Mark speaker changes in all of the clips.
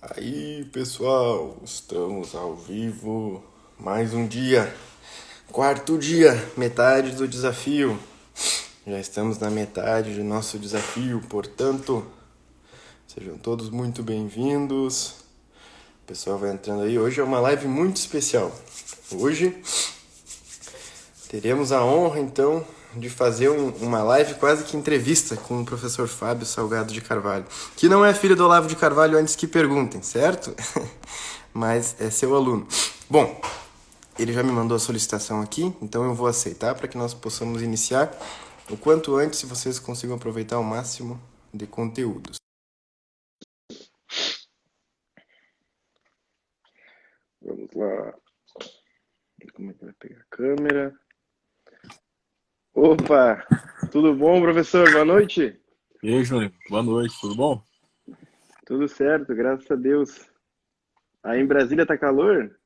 Speaker 1: Aí, pessoal, estamos ao vivo. Mais um dia, quarto dia, metade do desafio. Já estamos na metade do nosso desafio, portanto, sejam todos muito bem-vindos. O pessoal vai entrando aí. Hoje é uma live muito especial. Hoje teremos a honra, então, de fazer uma live quase que entrevista com o professor Fábio Salgado de Carvalho, que não é filho do Olavo de Carvalho, antes que perguntem, certo? Mas é seu aluno. Bom, ele já me mandou a solicitação aqui, então eu vou aceitar para que nós possamos iniciar o quanto antes, se vocês consigam aproveitar o máximo de conteúdos. Vamos lá. Como é que vai pegar a câmera? Opa! Tudo bom, professor? Boa noite.
Speaker 2: E aí, Júnior? Boa noite, tudo bom?
Speaker 1: Tudo certo, graças a Deus. Aí em Brasília tá calor?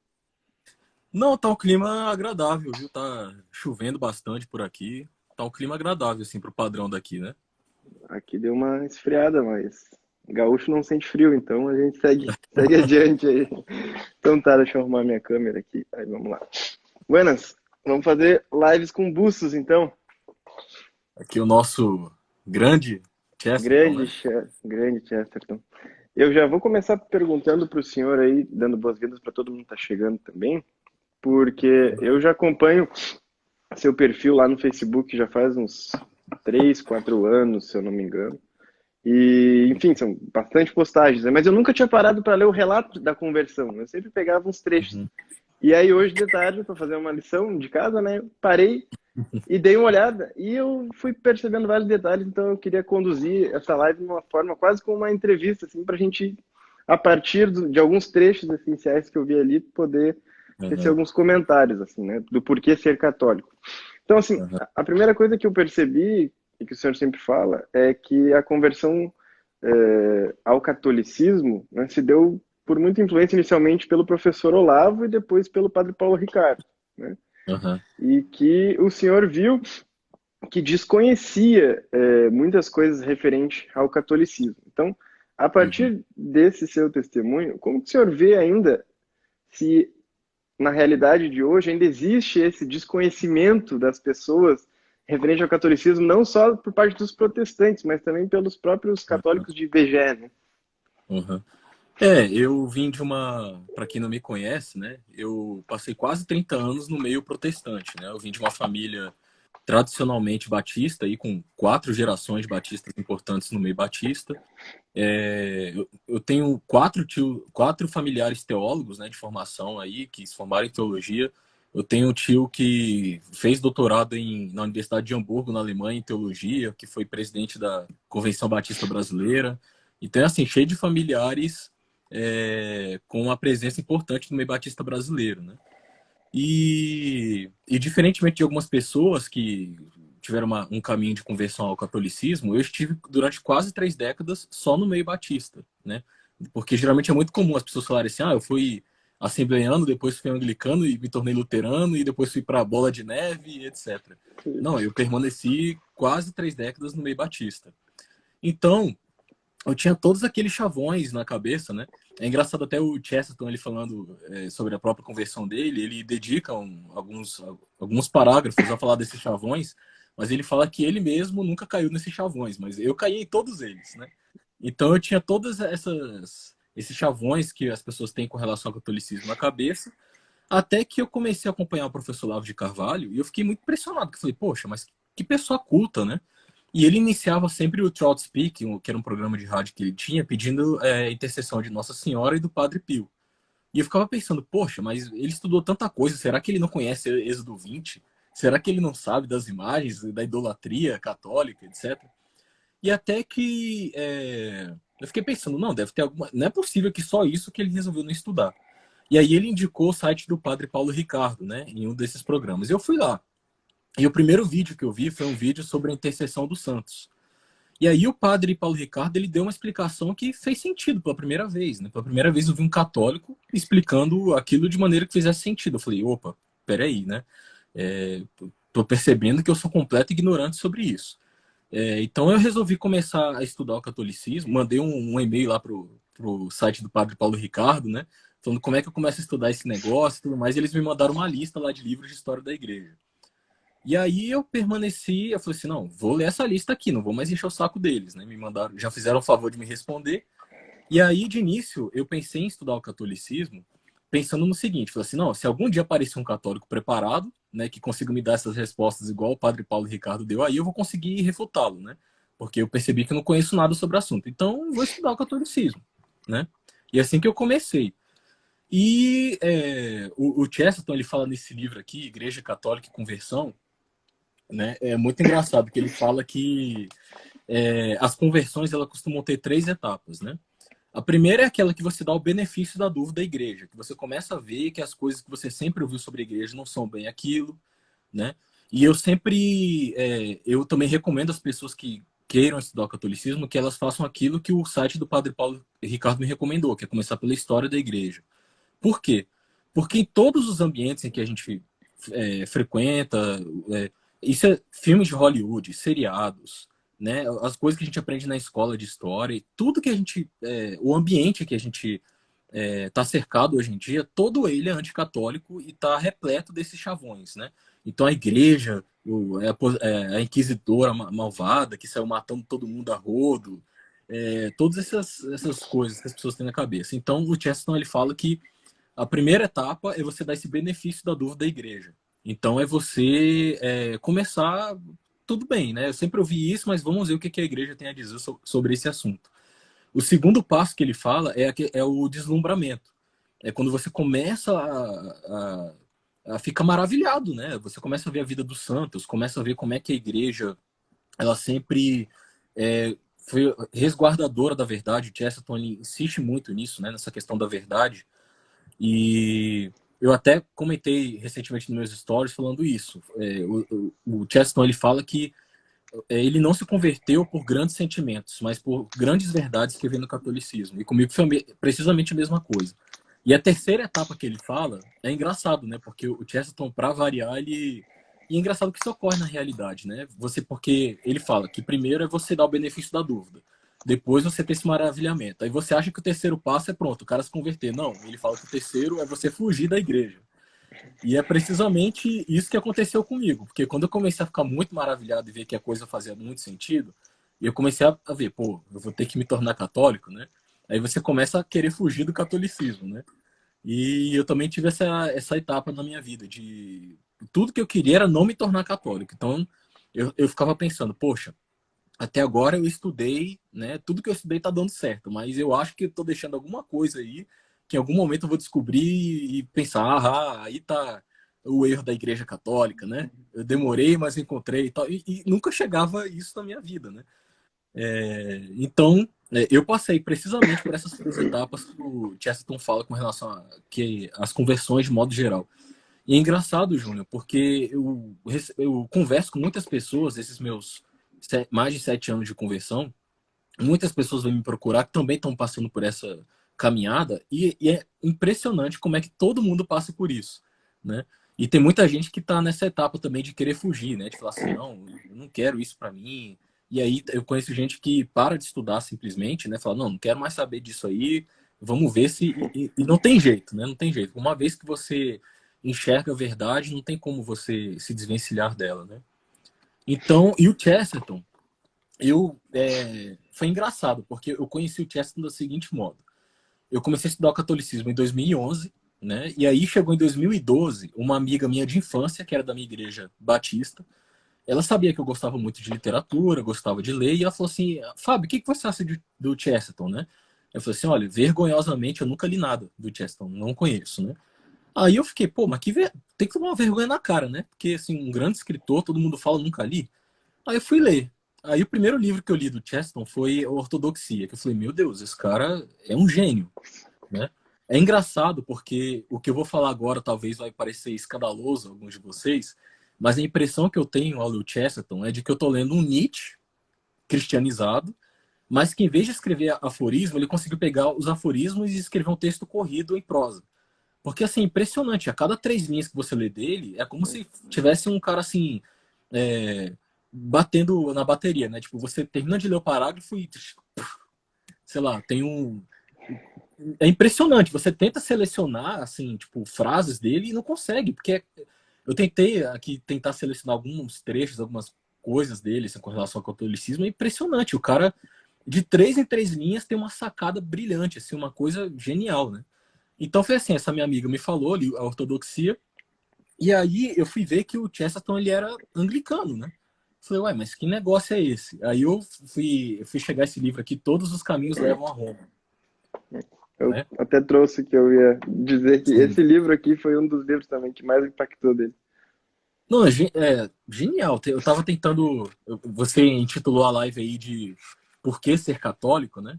Speaker 2: Não, tá um clima agradável, viu? Tá chovendo bastante por aqui. Tá um clima agradável, assim, pro padrão daqui, né?
Speaker 1: Aqui deu uma esfriada, mas gaúcho não sente frio, então a gente segue adiante aí. Então tá, deixa eu arrumar minha câmera aqui. Aí vamos lá. Buenas, vamos fazer lives com bustos, então.
Speaker 2: Aqui o nosso grande Chesterton, né?
Speaker 1: Grande Chesterton. Eu já vou começar perguntando para o senhor aí, dando boas-vindas para todo mundo que está chegando também, porque eu já acompanho seu perfil lá no Facebook já faz uns 3, 4 anos, se eu não me engano. E, enfim, são bastante postagens, né? Mas eu nunca tinha parado para ler o relato da conversão. Eu sempre pegava uns trechos.
Speaker 2: Uhum.
Speaker 1: E aí, hoje de tarde, para fazer uma lição de casa, né? Eu parei e dei uma olhada. E eu fui percebendo vários detalhes. Então, eu queria conduzir essa live de uma forma quase como uma entrevista, assim, para a gente, a partir de alguns trechos essenciais que eu vi ali, poder tecer
Speaker 2: Uhum.
Speaker 1: alguns comentários, assim, né? Do porquê ser católico. Então, assim,
Speaker 2: Uhum.
Speaker 1: a primeira coisa que eu percebi, e que o senhor sempre fala, é que a conversão ao catolicismo, né, se deu por muita influência inicialmente pelo professor Olavo e depois pelo padre Paulo Ricardo, né?
Speaker 2: Uhum.
Speaker 1: E que o senhor viu que desconhecia muitas coisas referentes ao catolicismo. Então, a
Speaker 2: Uhum.
Speaker 1: partir desse seu testemunho, como que o senhor vê ainda se na realidade de hoje ainda existe esse desconhecimento das pessoas referente ao catolicismo, não só por parte dos protestantes, mas também pelos próprios
Speaker 2: Uhum.
Speaker 1: católicos de Veja, né?
Speaker 2: Uhum. Eu vim de uma, para quem não me conhece, né? Eu passei quase 30 anos no meio protestante, né? Eu vim de uma família tradicionalmente batista, aí com 4 gerações de batistas importantes no meio batista. Eu tenho 4 familiares teólogos, né, de formação aí, que se formaram em teologia. Eu tenho um tio que fez doutorado na Universidade de Hamburgo, na Alemanha, em teologia, que foi presidente da Convenção Batista Brasileira. Então, é assim, cheio de familiares com uma presença importante no meio batista brasileiro, né? E diferentemente de algumas pessoas que tiveram um caminho de conversão ao catolicismo, eu estive durante quase 3 décadas só no meio batista, né? Porque geralmente é muito comum as pessoas falarem assim, eu fui assembleiano, depois fui anglicano e me tornei luterano e depois fui para a bola de neve, etc. Não, eu permaneci quase 3 décadas no meio batista. Então, eu tinha todos aqueles chavões na cabeça, né? É engraçado até o Chesterton, ele falando sobre a própria conversão dele, ele dedica alguns parágrafos a falar desses chavões, mas ele fala que ele mesmo nunca caiu nesses chavões, mas eu caí em todos eles, né? Então eu tinha todas esses chavões que as pessoas têm com relação ao catolicismo na cabeça, até que eu comecei a acompanhar o professor Olavo de Carvalho e eu fiquei muito impressionado, que eu falei, poxa, mas que pessoa culta, né? E ele iniciava sempre o Throat Speak, que era um programa de rádio que ele tinha, pedindo intercessão de Nossa Senhora e do Padre Pio. E eu ficava pensando, poxa, mas ele estudou tanta coisa, será que ele não conhece Êxodo 20? Será que ele não sabe das imagens, da idolatria católica, etc? E até que eu fiquei pensando, não, deve ter alguma. Não é possível que só isso que ele resolveu não estudar. E aí ele indicou o site do Padre Paulo Ricardo, né, em um desses programas. Eu fui lá. E o primeiro vídeo que eu vi foi um vídeo sobre a intercessão dos santos. E aí o padre Paulo Ricardo ele deu uma explicação que fez sentido pela primeira vez, né? Pela primeira vez eu vi um católico explicando aquilo de maneira que fizesse sentido. Eu falei, opa, peraí, né? Tô percebendo que eu sou completo ignorante sobre isso. Então eu resolvi começar a estudar o catolicismo, mandei um e-mail lá pro site do Padre Paulo Ricardo, né? Falando como é que eu começo a estudar esse negócio e tudo mais. E eles me mandaram uma lista lá de livros de história da igreja. E aí eu permaneci, eu falei assim, não, vou ler essa lista aqui, não vou mais encher o saco deles, né? Me mandaram, já fizeram o favor de me responder. E aí, de início, eu pensei em estudar o catolicismo, pensando no seguinte, falei assim, não, se algum dia aparecer um católico preparado, né, que consiga me dar essas respostas igual o Padre Paulo Ricardo deu, aí eu vou conseguir refutá-lo, né? Porque eu percebi que eu não conheço nada sobre o assunto. Então, vou estudar o catolicismo, né? E assim que eu comecei. E o Chesterton, ele fala nesse livro aqui, Igreja Católica e Conversão, né? É muito engraçado que ele fala que as conversões, elas costumam ter 3 etapas, né? A primeira é aquela que você dá o benefício da dúvida à igreja, que você começa a ver que as coisas que você sempre ouviu sobre a igreja não são bem aquilo, né? E eu também recomendo às pessoas que queiram estudar o catolicismo que elas façam aquilo que o site do Padre Paulo Ricardo me recomendou, que é começar pela história da igreja. Por quê? Porque em todos os ambientes em que a gente frequenta, isso é filmes de Hollywood, seriados, né? As coisas que a gente aprende na escola de história, e tudo que a gente, o ambiente que a gente está cercado hoje em dia, todo ele é anticatólico e está repleto desses chavões, né? Então a igreja, a inquisidora malvada que saiu matando todo mundo a rodo, todas essas coisas que as pessoas têm na cabeça. Então o Chesterton ele fala que a primeira etapa é você dar esse benefício da dúvida à igreja. Então é você começar tudo bem, né? Eu sempre ouvi isso, mas vamos ver o que a igreja tem a dizer sobre esse assunto. O segundo passo que ele fala é o deslumbramento. É quando você começa a ficar maravilhado, né? Você começa a ver a vida dos santos, começa a ver como é que a igreja ela sempre foi resguardadora da verdade. O Chesterton ele insiste muito nisso, né? Nessa questão da verdade. E eu até comentei recentemente nos meus stories falando isso. O Chesterton ele fala que ele não se converteu por grandes sentimentos, mas por grandes verdades que vem no catolicismo. E comigo foi precisamente a mesma coisa. E a terceira etapa que ele fala é engraçado, né? Porque o Chesterton, para variar, ele. E é engraçado que isso ocorre na realidade, né? Porque ele fala que primeiro é você dar o benefício da dúvida. Depois você ter esse maravilhamento. Aí você acha que o terceiro passo é pronto, o cara se converter. Não, ele fala que o terceiro é você fugir da igreja. E é precisamente isso que aconteceu comigo, porque quando eu comecei a ficar muito maravilhado e ver que a coisa fazia muito sentido, eu comecei a ver, pô, eu vou ter que me tornar católico, né? Aí você começa a querer fugir do catolicismo, né? E eu também tive essa etapa na minha vida, de tudo que eu queria era não me tornar católico. Então eu ficava pensando, poxa, até agora eu estudei, né? Tudo que eu estudei tá dando certo, mas eu acho que eu tô deixando alguma coisa aí que em algum momento eu vou descobrir e pensar, aí tá o erro da Igreja Católica, né? Eu demorei, mas encontrei e tal. E nunca chegava isso na minha vida, né? Então, eu passei precisamente por essas 3 etapas que o Chesterton fala com relação as conversões de modo geral. E é engraçado, Júnior, porque eu converso com muitas pessoas, esses meus mais de 7 anos de conversão, muitas pessoas vêm me procurar que também estão passando por essa caminhada e é impressionante como é que todo mundo passa por isso, né? E tem muita gente que está nessa etapa também de querer fugir, né? De falar assim, não, eu não quero isso para mim. E aí eu conheço gente que para de estudar simplesmente, né? Fala, não quero mais saber disso aí, vamos ver se... E não tem jeito, né? Não tem jeito. Uma vez que você enxerga a verdade, não tem como você se desvencilhar dela, né? Então, e o Chesterton, foi engraçado, porque eu conheci o Chesterton do seguinte modo. Eu comecei a estudar o catolicismo em 2011, né? E aí chegou em 2012, uma amiga minha de infância, que era da minha igreja batista, ela sabia que eu gostava muito de literatura, gostava de ler, e ela falou assim, Fábio, o que você acha do Chesterton, né? Eu falei assim, olha, vergonhosamente eu nunca li nada do Chesterton, não conheço, né? Aí eu fiquei, pô, mas tem que tomar uma vergonha na cara, né? Porque, assim, um grande escritor, todo mundo fala, nunca li. Aí eu fui ler. Aí o primeiro livro que eu li do Chesterton foi Ortodoxia, que eu falei, meu Deus, esse cara é um gênio, né? É engraçado porque o que eu vou falar agora talvez vai parecer escandaloso a alguns de vocês, mas a impressão que eu tenho ao ler o Chesterton é de que eu tô lendo um Nietzsche cristianizado, mas que em vez de escrever aforismo, ele conseguiu pegar os aforismos e escrever um texto corrido em prosa. Porque, assim, impressionante. A cada 3 linhas que você lê dele, é como se tivesse um cara, assim, batendo na bateria, né? Tipo, você termina de ler o parágrafo e, sei lá, tem é impressionante. Você tenta selecionar, assim, tipo, frases dele e não consegue, porque eu tentei aqui tentar selecionar alguns trechos, algumas coisas dele, assim, com relação ao catolicismo. É impressionante. O cara, de 3 em 3 linhas, tem uma sacada brilhante, assim, uma coisa genial, né? Então foi assim, essa minha amiga me falou ali a ortodoxia, e aí eu fui ver que o Chesterton ele era anglicano, né? Falei, ué, mas que negócio é esse? Aí eu fui chegar esse livro aqui, Todos os Caminhos Levam a Roma,
Speaker 1: Eu
Speaker 2: né?
Speaker 1: até trouxe que eu ia dizer que
Speaker 2: Sim.
Speaker 1: esse livro aqui foi um dos livros também que mais impactou dele.
Speaker 2: Não, é genial. Eu tava tentando. Você intitulou a live aí de Por que ser católico, né?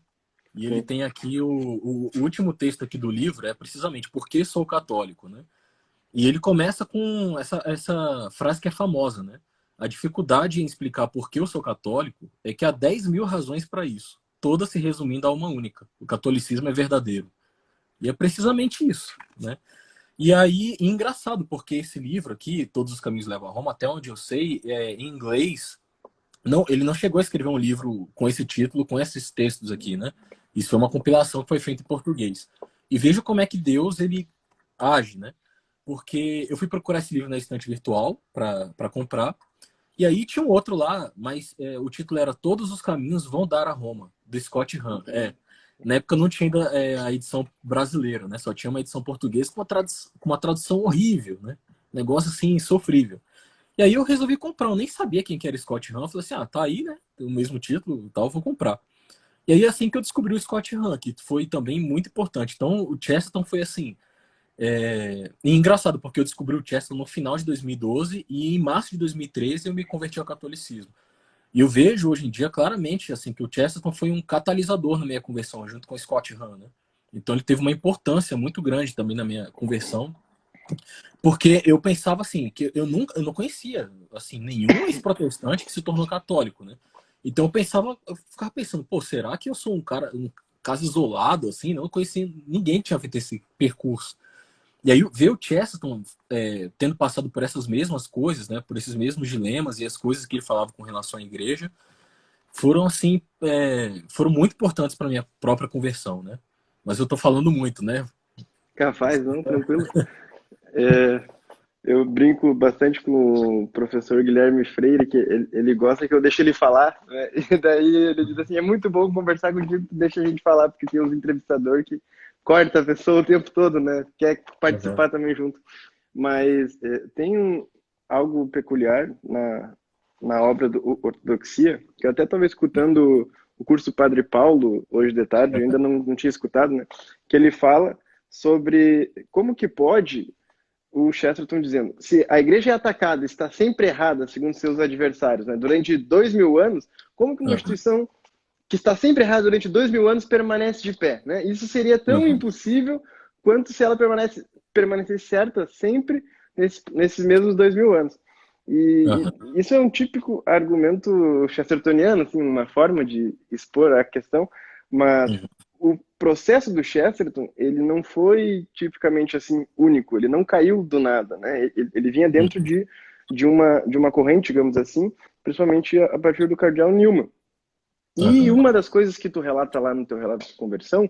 Speaker 2: E ele
Speaker 1: Sim.
Speaker 2: tem aqui o último texto aqui do livro, é precisamente Por que sou católico, né? E ele começa com essa frase que é famosa, né? A dificuldade em explicar por que eu sou católico é que há 10.000 razões para isso, todas se resumindo a uma única. O catolicismo é verdadeiro. E é precisamente isso, né? E aí, engraçado, porque esse livro aqui, Todos os Caminhos Levam a Roma, até onde eu sei, em inglês, não, ele não chegou a escrever um livro com esse título, com esses textos aqui, né? Isso foi uma compilação que foi feita em português. E veja como é que Deus, ele age, né? Porque eu fui procurar esse livro na estante virtual para comprar, e aí tinha um outro lá, mas o título era Todos os Caminhos Vão Dar a Roma, do Scott Hahn. Na época não tinha ainda a edição brasileira, né? Só tinha uma edição portuguesa com uma tradução horrível, né? Negócio assim, sofrível. E aí eu resolvi comprar, eu nem sabia quem que era Scott Hahn. Eu falei assim, tá aí, né? O mesmo título e tal, vou comprar. E aí assim que eu descobri o Scott Hahn, que foi também muito importante. Então o Chesterton foi assim, e engraçado, porque eu descobri o Chesterton no final de 2012 e em março de 2013 eu me converti ao catolicismo. E eu vejo hoje em dia claramente assim que o Chesterton foi um catalisador na minha conversão, junto com o Scott Hahn, né? Então ele teve uma importância muito grande também na minha conversão, porque eu pensava assim, que eu não conhecia assim nenhum ex-protestante que se tornou católico, né? Então eu ficava pensando, pô, será que eu sou um caso isolado assim? Não conhecia ninguém que tinha feito esse percurso. E aí ver o Chesterton tendo passado por essas mesmas coisas, né, por esses mesmos dilemas e as coisas que ele falava com relação à igreja, foram assim, foram muito importantes para minha própria conversão, né? Mas eu tô falando muito, né?
Speaker 1: Capaz, não, tranquilo. É, eu brinco bastante com o professor Guilherme Freire, que ele gosta que eu deixe ele falar, né? E daí ele diz assim, é muito bom conversar contigo, tu deixa a gente falar, porque tem uns entrevistadores que corta a pessoa o tempo todo, né? Quer
Speaker 2: Uhum.
Speaker 1: participar também junto. Mas tem algo peculiar na obra do Ortodoxia, que eu até estava escutando o curso Padre Paulo hoje de tarde, eu ainda não tinha escutado, né? Que ele fala sobre como que pode o Chesterton dizendo, se a igreja é atacada, está sempre errada, segundo seus adversários, né, durante 2000 anos, como que uma
Speaker 2: Uhum.
Speaker 1: instituição que está sempre errada durante 2000 anos permanece de pé? Né? Isso seria tão
Speaker 2: Uhum.
Speaker 1: impossível quanto se ela permanecesse certa sempre nesses mesmos 2000 anos.
Speaker 2: Uhum.
Speaker 1: E isso é um típico argumento chestertoniano, assim, uma forma de expor a questão, mas
Speaker 2: Uhum.
Speaker 1: o processo do Chesterton, ele não foi tipicamente assim único, ele não caiu do nada, né? Ele vinha dentro de uma corrente, digamos assim, principalmente a partir do cardeal Newman. E
Speaker 2: Uhum.
Speaker 1: uma das coisas que tu relata lá no teu relato de conversão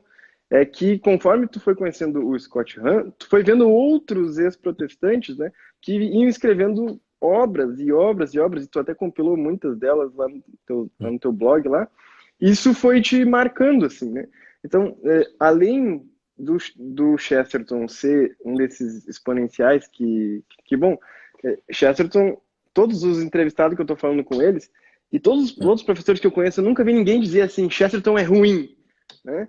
Speaker 1: é que conforme tu foi conhecendo o Scott Hahn, tu foi vendo outros ex-protestantes, né, que iam escrevendo obras e obras e obras, e tu até compilou muitas delas lá no teu blog lá. Isso foi te marcando, assim, né? Então, além do Chesterton ser um desses exponenciais que bom, Chesterton, todos os entrevistados que eu estou falando com eles, e todos os outros professores que eu conheço, eu nunca vi ninguém dizer assim, Chesterton é ruim, né?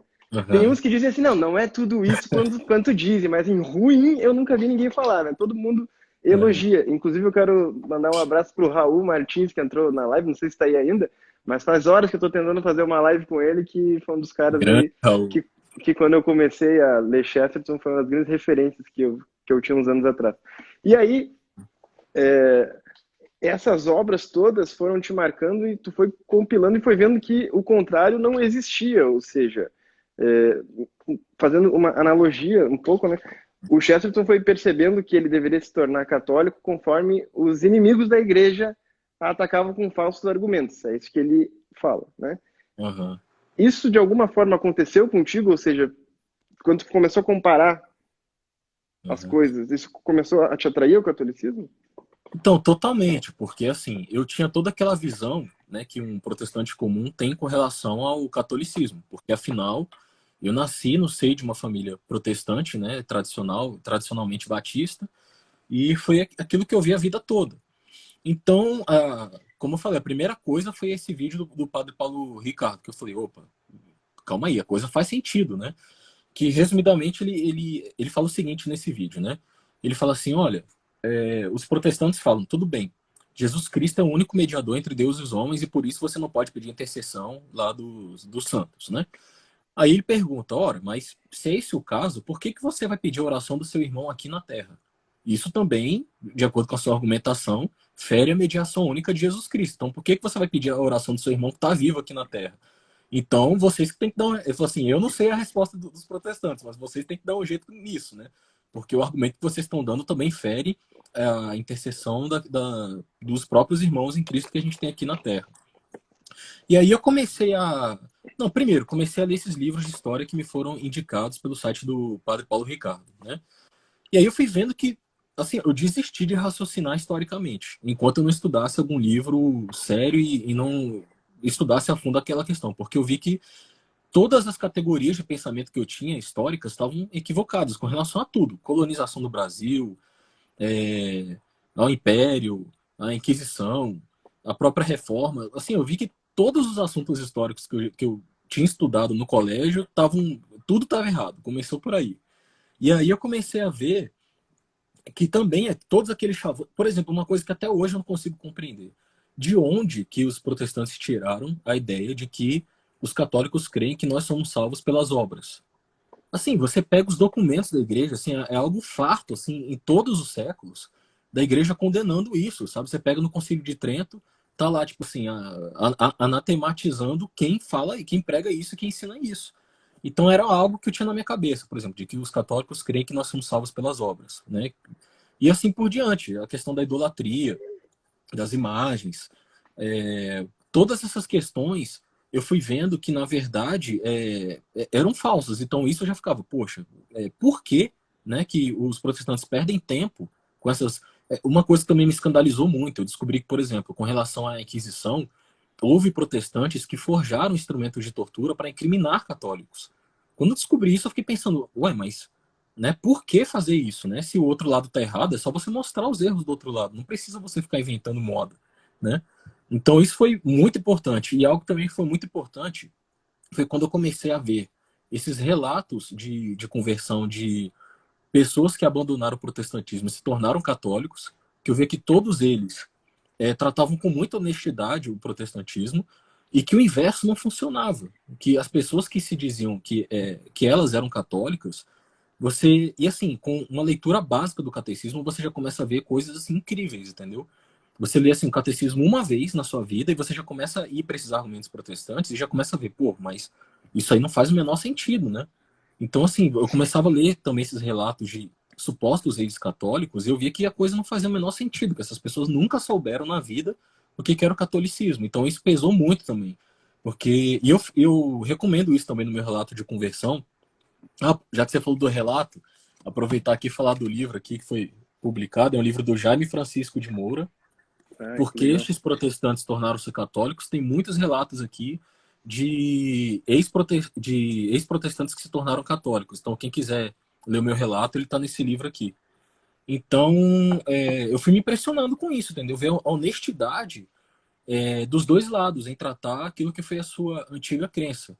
Speaker 1: Tem
Speaker 2: Uhum.
Speaker 1: uns que dizem assim, não é tudo isso quanto dizem, mas em ruim eu nunca vi ninguém falar, né? Todo mundo
Speaker 2: É.
Speaker 1: elogia. Inclusive eu quero mandar um abraço pro Raul Martins, que entrou na live, não sei se está aí ainda, mas faz horas que eu estou tentando fazer uma live com ele, que foi um dos caras
Speaker 2: Grande
Speaker 1: aí
Speaker 2: Raul.
Speaker 1: que quando eu comecei a ler Chesterton foi uma das grandes referências que eu tinha uns anos atrás. E aí, essas obras todas foram te marcando e tu foi compilando e foi vendo que o contrário não existia, ou seja, é, fazendo uma analogia um pouco, né? O Chesterton foi percebendo que ele deveria se tornar católico conforme os inimigos da igreja a atacavam com falsos argumentos. É isso que ele fala, né?
Speaker 2: Uhum.
Speaker 1: Isso de alguma forma aconteceu contigo, ou seja, quando tu começou a comparar as
Speaker 2: Uhum.
Speaker 1: coisas, isso começou a te atrair ao catolicismo?
Speaker 2: Então, totalmente, porque assim, eu tinha toda aquela visão, né, que um protestante comum tem com relação ao catolicismo, porque afinal, eu nasci no seio de uma família protestante, né, tradicionalmente batista, e foi aquilo que eu vi a vida toda. Então, como eu falei, a primeira coisa foi esse vídeo do padre Paulo Ricardo, que eu falei, opa, calma aí, a coisa faz sentido, né? Que, resumidamente, ele fala o seguinte nesse vídeo, né? Ele fala assim, olha, os protestantes falam, tudo bem, Jesus Cristo é o único mediador entre Deus e os homens e por isso você não pode pedir intercessão lá dos santos, né? Aí ele pergunta, ora, mas se é esse o caso, por que você vai pedir a oração do seu irmão aqui na Terra? Isso também, de acordo com a sua argumentação, fere a mediação única de Jesus Cristo. Então, por que você vai pedir a oração do seu irmão que está vivo aqui na Terra? Então, vocês que têm que dar. Ele falou assim: eu não sei a resposta dos protestantes, mas vocês têm que dar um jeito nisso, né? Porque o argumento que vocês estão dando também fere a intercessão dos próprios irmãos em Cristo que a gente tem aqui na Terra. E aí eu comecei a. Não, primeiro, comecei a ler esses livros de história que me foram indicados pelo site do Padre Paulo Ricardo, né? E aí eu fui vendo que, assim, eu desisti de raciocinar historicamente, enquanto eu não estudasse algum livro sério e não estudasse a fundo aquela questão, porque eu vi que todas as categorias de pensamento que eu tinha históricas estavam equivocadas com relação a tudo. Colonização do Brasil, ao Império, a Inquisição, a própria Reforma. Assim, eu vi que todos os assuntos históricos que eu tinha estudado no colégio tudo estava errado. Começou por aí. E aí eu comecei a ver que também todos aqueles chavões. Por exemplo, uma coisa que até hoje eu não consigo compreender. De onde que os protestantes tiraram a ideia de que os católicos creem que nós somos salvos pelas obras? Assim, você pega os documentos da igreja, assim, é algo farto, assim, em todos os séculos, da igreja condenando isso, sabe? Você pega no Concílio de Trento, tá lá, tipo assim, anatematizando quem fala e quem prega isso e quem ensina isso. Então era algo que eu tinha na minha cabeça, por exemplo, de que os católicos creem que nós somos salvos pelas obras, né? E assim por diante, a questão da idolatria, das imagens, todas essas questões eu fui vendo que, na verdade, eram falsas. Então, isso eu já ficava, poxa, por que, né, que os protestantes perdem tempo com essas... Uma coisa que também me escandalizou muito, eu descobri que, por exemplo, com relação à Inquisição, houve protestantes que forjaram instrumentos de tortura para incriminar católicos. Quando eu descobri isso, eu fiquei pensando, ué, mas, né, por que fazer isso, né? Se o outro lado está errado, é só você mostrar os erros do outro lado. Não precisa você ficar inventando moda, né? Então isso foi muito importante. E algo também que foi muito importante foi quando eu comecei a ver esses relatos de conversão de pessoas que abandonaram o protestantismo e se tornaram católicos, que eu vi que todos eles tratavam com muita honestidade o protestantismo e que o inverso não funcionava. Que as pessoas que se diziam que elas eram católicas, e assim, com uma leitura básica do catecismo, você já começa a ver coisas assim incríveis, entendeu? Você lê assim, o catecismo uma vez na sua vida e você já começa a ir para esses argumentos protestantes e já começa a ver, pô, mas isso aí não faz o menor sentido, né? Então, assim, eu começava a ler também esses relatos de supostos reis católicos e eu via que a coisa não fazia o menor sentido, que essas pessoas nunca souberam na vida o que era o catolicismo. Então, isso pesou muito também. Eu recomendo isso também no meu relato de conversão. Já que você falou do relato, aproveitar aqui e falar do livro aqui que foi publicado. É um livro do Jaime Francisco de Moura,
Speaker 1: Ah, que
Speaker 2: porque
Speaker 1: legal.
Speaker 2: estes protestantes tornaram-se católicos. Tem muitos relatos aqui de ex-protestantes que se tornaram católicos. Então, quem quiser ler o meu relato, ele está nesse livro aqui. Então, eu fui me impressionando com isso, entendeu? Ver a honestidade dos dois lados em tratar aquilo que foi a sua antiga crença.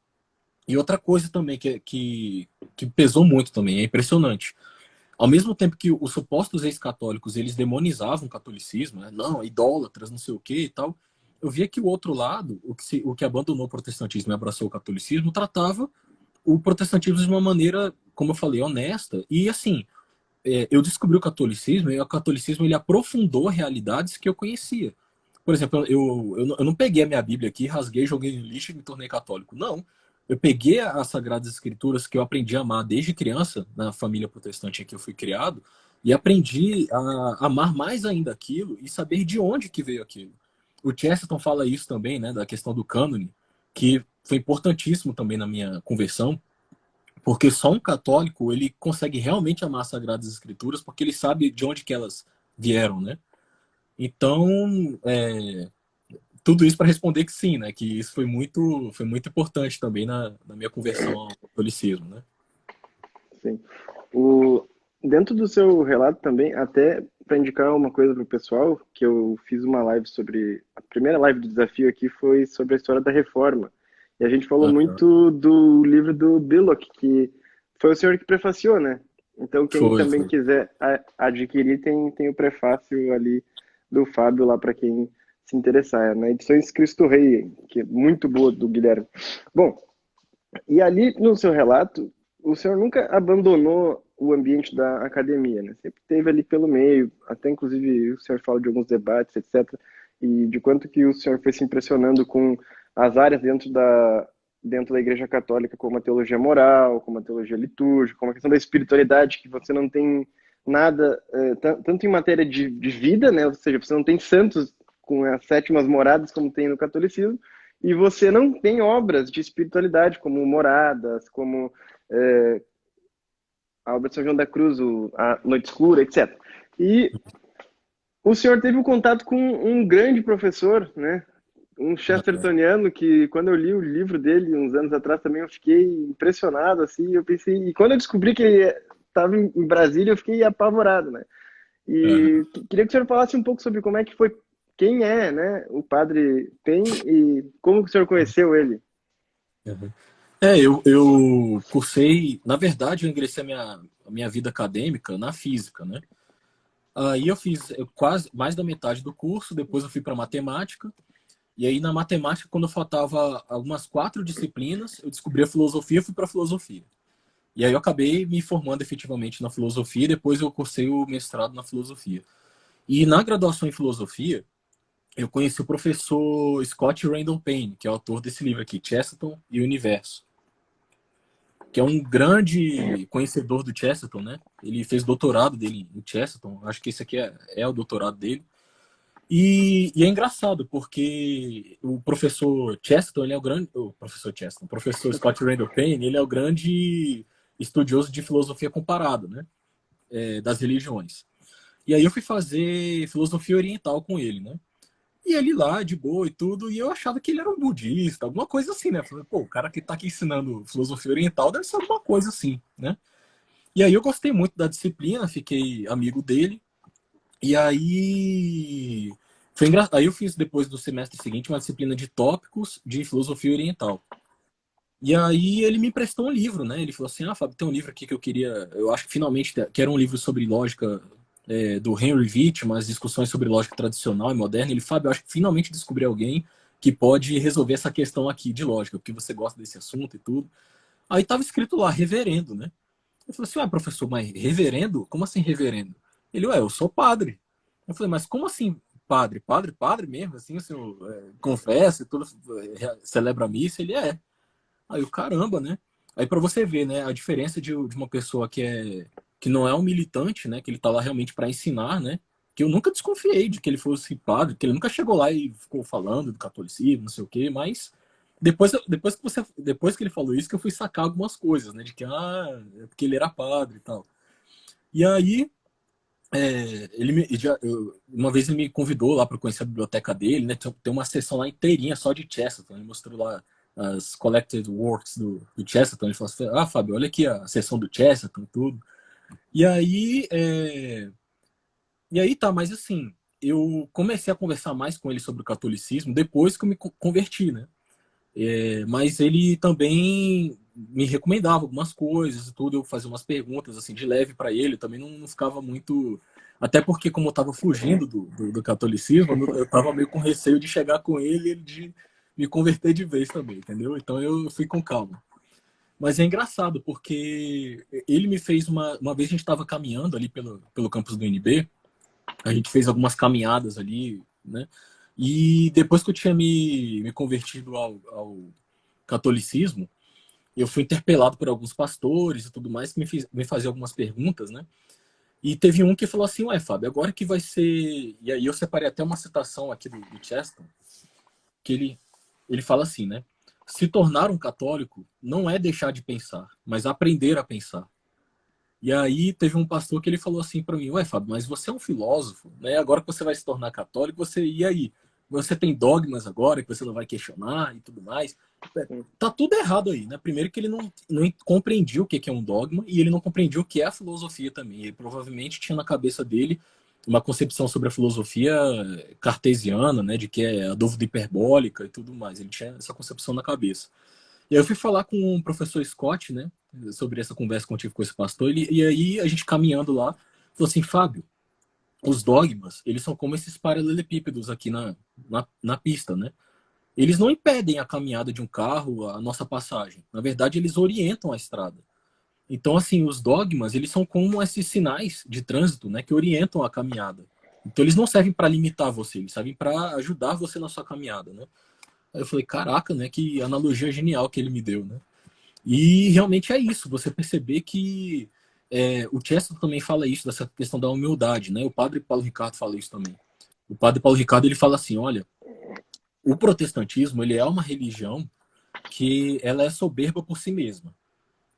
Speaker 2: E outra coisa também que pesou muito também, é impressionante. Ao mesmo tempo que os supostos ex-católicos, eles demonizavam o catolicismo, né? Não, idólatras, não sei o que e tal, eu via que o outro lado, o que abandonou o protestantismo e abraçou o catolicismo, tratava o protestantismo de uma maneira, como eu falei, honesta. E assim, eu descobri o catolicismo e o catolicismo ele aprofundou realidades que eu conhecia. Por exemplo, eu não peguei a minha Bíblia aqui, rasguei, joguei no lixo e me tornei católico. Não. Eu peguei as Sagradas Escrituras que eu aprendi a amar desde criança, na família protestante em que eu fui criado, e aprendi a amar mais ainda aquilo e saber de onde que veio aquilo. O Chesterton fala isso também, né, da questão do cânone, que foi importantíssimo também na minha conversão, Porque só um católico, ele consegue realmente amar as Sagradas Escrituras, porque ele sabe de onde que elas vieram, né? Então, tudo isso para responder que sim, né? Que isso foi muito importante também na minha conversão ao catolicismo, né?
Speaker 1: Sim. O, dentro do seu relato também, até para indicar uma coisa para o pessoal, que eu fiz uma live sobre. A primeira live do desafio aqui foi sobre a história da reforma. E a gente falou
Speaker 2: Aham.
Speaker 1: muito do livro do Billock, que foi o senhor que prefaciou, né? Então, quem
Speaker 2: Foi,
Speaker 1: também
Speaker 2: foi.
Speaker 1: quiser adquirir, tem o prefácio ali do Fábio lá para quem se interessar. É na Edições Cristo Rei, que é muito boa do Guilherme. Bom, e ali no seu relato, o senhor nunca abandonou o ambiente da academia, né? Sempre teve ali pelo meio, até inclusive o senhor fala de alguns debates, etc. E de quanto que o senhor foi se impressionando com as áreas dentro da Igreja Católica, como a teologia moral, como a teologia litúrgica, como a questão da espiritualidade, que você não tem nada, tanto em matéria de vida, né? Ou seja, você não tem santos com as sétimas moradas, como tem no catolicismo, e você não tem obras de espiritualidade, como Moradas, como a obra de São João da Cruz, a Noite Escura, etc. E o senhor teve um contato com um grande professor, né? Um
Speaker 2: Aham.
Speaker 1: chestertoniano que, quando eu li o livro dele uns anos atrás, também eu fiquei impressionado, assim, eu pensei, e quando eu descobri que ele estava em Brasília, eu fiquei apavorado, né?
Speaker 2: Aham.
Speaker 1: E queria que o senhor falasse um pouco sobre como é que foi, quem é, né, o Padre Pen e como que o senhor conheceu ele.
Speaker 2: Aham. Eu cursei, na verdade, eu ingressei a minha vida acadêmica na física, né? Aí eu fiz quase mais da metade do curso, depois eu fui para matemática, e aí na matemática, quando faltava algumas 4 disciplinas, eu descobri a filosofia e fui para filosofia. E aí eu acabei me formando efetivamente na filosofia, e depois eu cursei o mestrado na filosofia. E na graduação em filosofia, eu conheci o professor Scott Randall Payne, que é o autor desse livro aqui, Chesterton e o Universo, que é um grande conhecedor do Chesterton, né? Ele fez doutorado dele em Chesterton, acho que esse aqui é o doutorado dele. E é engraçado, porque o professor Chesterton, ele é o grande. O professor Chesterton, o professor Scott Randall Payne, ele é o grande estudioso de filosofia comparada, né? Das religiões. E aí eu fui fazer filosofia oriental com ele, né? E ele lá, de boa e tudo, e eu achava que ele era um budista, alguma coisa assim, né? Falei, pô, o cara que tá aqui ensinando filosofia oriental deve ser alguma coisa assim, né? E aí eu gostei muito da disciplina, fiquei amigo dele, e aí aí eu fiz depois do semestre seguinte uma disciplina de tópicos de filosofia oriental. E aí ele me emprestou um livro, né? Ele falou assim: "Ah, Fábio, tem um livro aqui que eu queria, eu acho que finalmente que era um livro sobre lógica do Henry Witt, umas discussões sobre lógica tradicional e moderna". Ele, Fábio, eu acho que finalmente descobri alguém que pode resolver essa questão aqui de lógica, porque você gosta desse assunto e tudo. Aí tava escrito lá reverendo, né? Eu falei assim: "Ué, professor, mas reverendo? Como assim reverendo?" Ele, ué, eu sou padre. Eu falei, mas como assim padre? Padre mesmo? Assim, o senhor confessa e tudo, celebra a missa? Ele é. Aí o caramba, né? Aí para você ver, né, a diferença de uma pessoa que não é um militante, né, que ele tá lá realmente para ensinar, né? Que eu nunca desconfiei de que ele fosse padre, que ele nunca chegou lá e ficou falando do catolicismo, não sei o quê, mas depois que ele falou isso que eu fui sacar algumas coisas, né, de que é porque ele era padre e tal. E aí uma vez ele me convidou lá para conhecer a biblioteca dele, né? Tem uma sessão lá inteirinha só de Chesterton. Ele mostrou lá as collected works do Chesterton. Ele falou assim: "Ah, Fábio, olha aqui a sessão do Chesterton, tudo". E aí, tá, mas assim, eu comecei a conversar mais com ele sobre o catolicismo depois que eu me converti, né? Mas ele também me recomendava algumas coisas e tudo, eu fazia umas perguntas assim de leve para ele, eu também não ficava muito. Até porque, como eu estava fugindo do catolicismo, eu estava meio com receio de chegar com ele e ele de me converter de vez também, entendeu? Então eu fui com calma. Mas é engraçado, porque ele me fez uma vez a gente estava caminhando ali pelo campus do UNB, a gente fez algumas caminhadas ali, né? E depois que eu tinha me convertido ao catolicismo, eu fui interpelado por alguns pastores e tudo mais que me faziam algumas perguntas, né? E teve um que falou assim: "Ué, Fábio, agora que vai ser". E aí eu separei até uma citação aqui do Cheston, que ele fala assim, né? se tornar um católico não é deixar de pensar, mas aprender a pensar. E aí teve um pastor que ele falou assim para mim: ué, Fábio, mas você é um filósofo, né? Agora que você vai se tornar católico, e aí? Você tem dogmas agora que você não vai questionar e tudo mais. Tá tudo errado aí, né? Primeiro que ele não compreendia o que é um dogma e ele não compreendia o que é a filosofia também. Ele provavelmente tinha na cabeça dele uma concepção sobre a filosofia cartesiana, né? De que é a dúvida hiperbólica e tudo mais. Ele tinha essa concepção na cabeça. E aí eu fui falar com o professor Scott, né? Sobre essa conversa que eu tive com esse pastor. E aí a gente caminhando lá, falou assim: Fábio, os dogmas, eles são como esses paralelepípedos aqui na pista, né? Eles não impedem a caminhada de um carro, a nossa passagem. Na verdade, eles orientam a estrada. Então, assim, os dogmas, eles são como esses sinais de trânsito, né, que orientam a caminhada. Então, eles não servem para limitar você, eles servem para ajudar você na sua caminhada, né? Aí eu falei, caraca, né, que analogia genial que ele me deu, né? E realmente é isso, você perceber que o Chesterton também fala isso, dessa questão da humildade, né? O padre Paulo Ricardo fala isso também. O padre Paulo Ricardo, ele fala assim, olha, o protestantismo, ele é uma religião que ela é soberba por si mesma.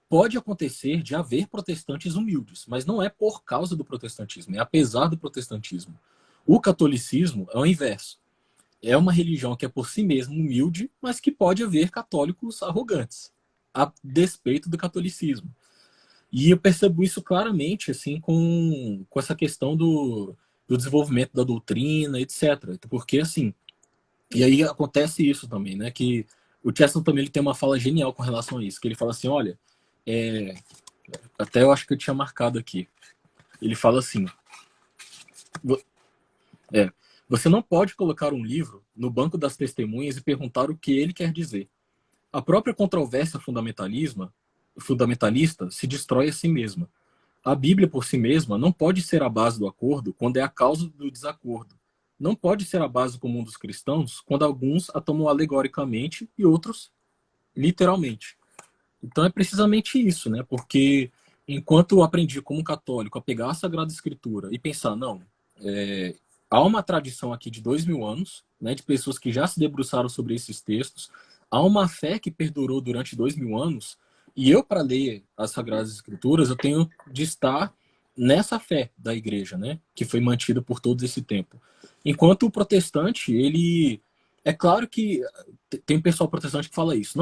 Speaker 2: Pode acontecer de haver protestantes humildes, mas não é por causa do protestantismo, é apesar do protestantismo. O catolicismo é o inverso. É uma religião que é por si mesma humilde, mas que pode haver católicos arrogantes, a despeito do catolicismo. E eu percebo isso claramente assim com essa questão do desenvolvimento da doutrina, etc. Porque assim, e aí acontece isso também, né? Que o Chesterton também ele tem uma fala genial com relação a isso, que ele fala assim, olha, até eu acho que eu tinha marcado aqui. Ele fala assim, é, você não pode colocar um livro no banco das testemunhas e perguntar o que ele quer dizer. A própria controvérsia fundamentalista se destrói a si mesma. A Bíblia por si mesma não pode ser a base do acordo quando é a causa do desacordo. Não pode ser a base comum dos cristãos quando alguns a tomam alegoricamente e outros literalmente. Então é precisamente isso, né? Porque enquanto eu aprendi como católico a pegar a Sagrada Escritura e pensar, não, há uma tradição aqui de 2000 anos, né, de pessoas que já se debruçaram sobre esses textos, há uma fé que perdurou durante 2000 anos, e eu, para ler as Sagradas Escrituras, eu tenho de estar nessa fé da igreja, né, que foi mantida por todo esse tempo. Enquanto o protestante, ele... É claro que tem pessoal protestante que fala isso.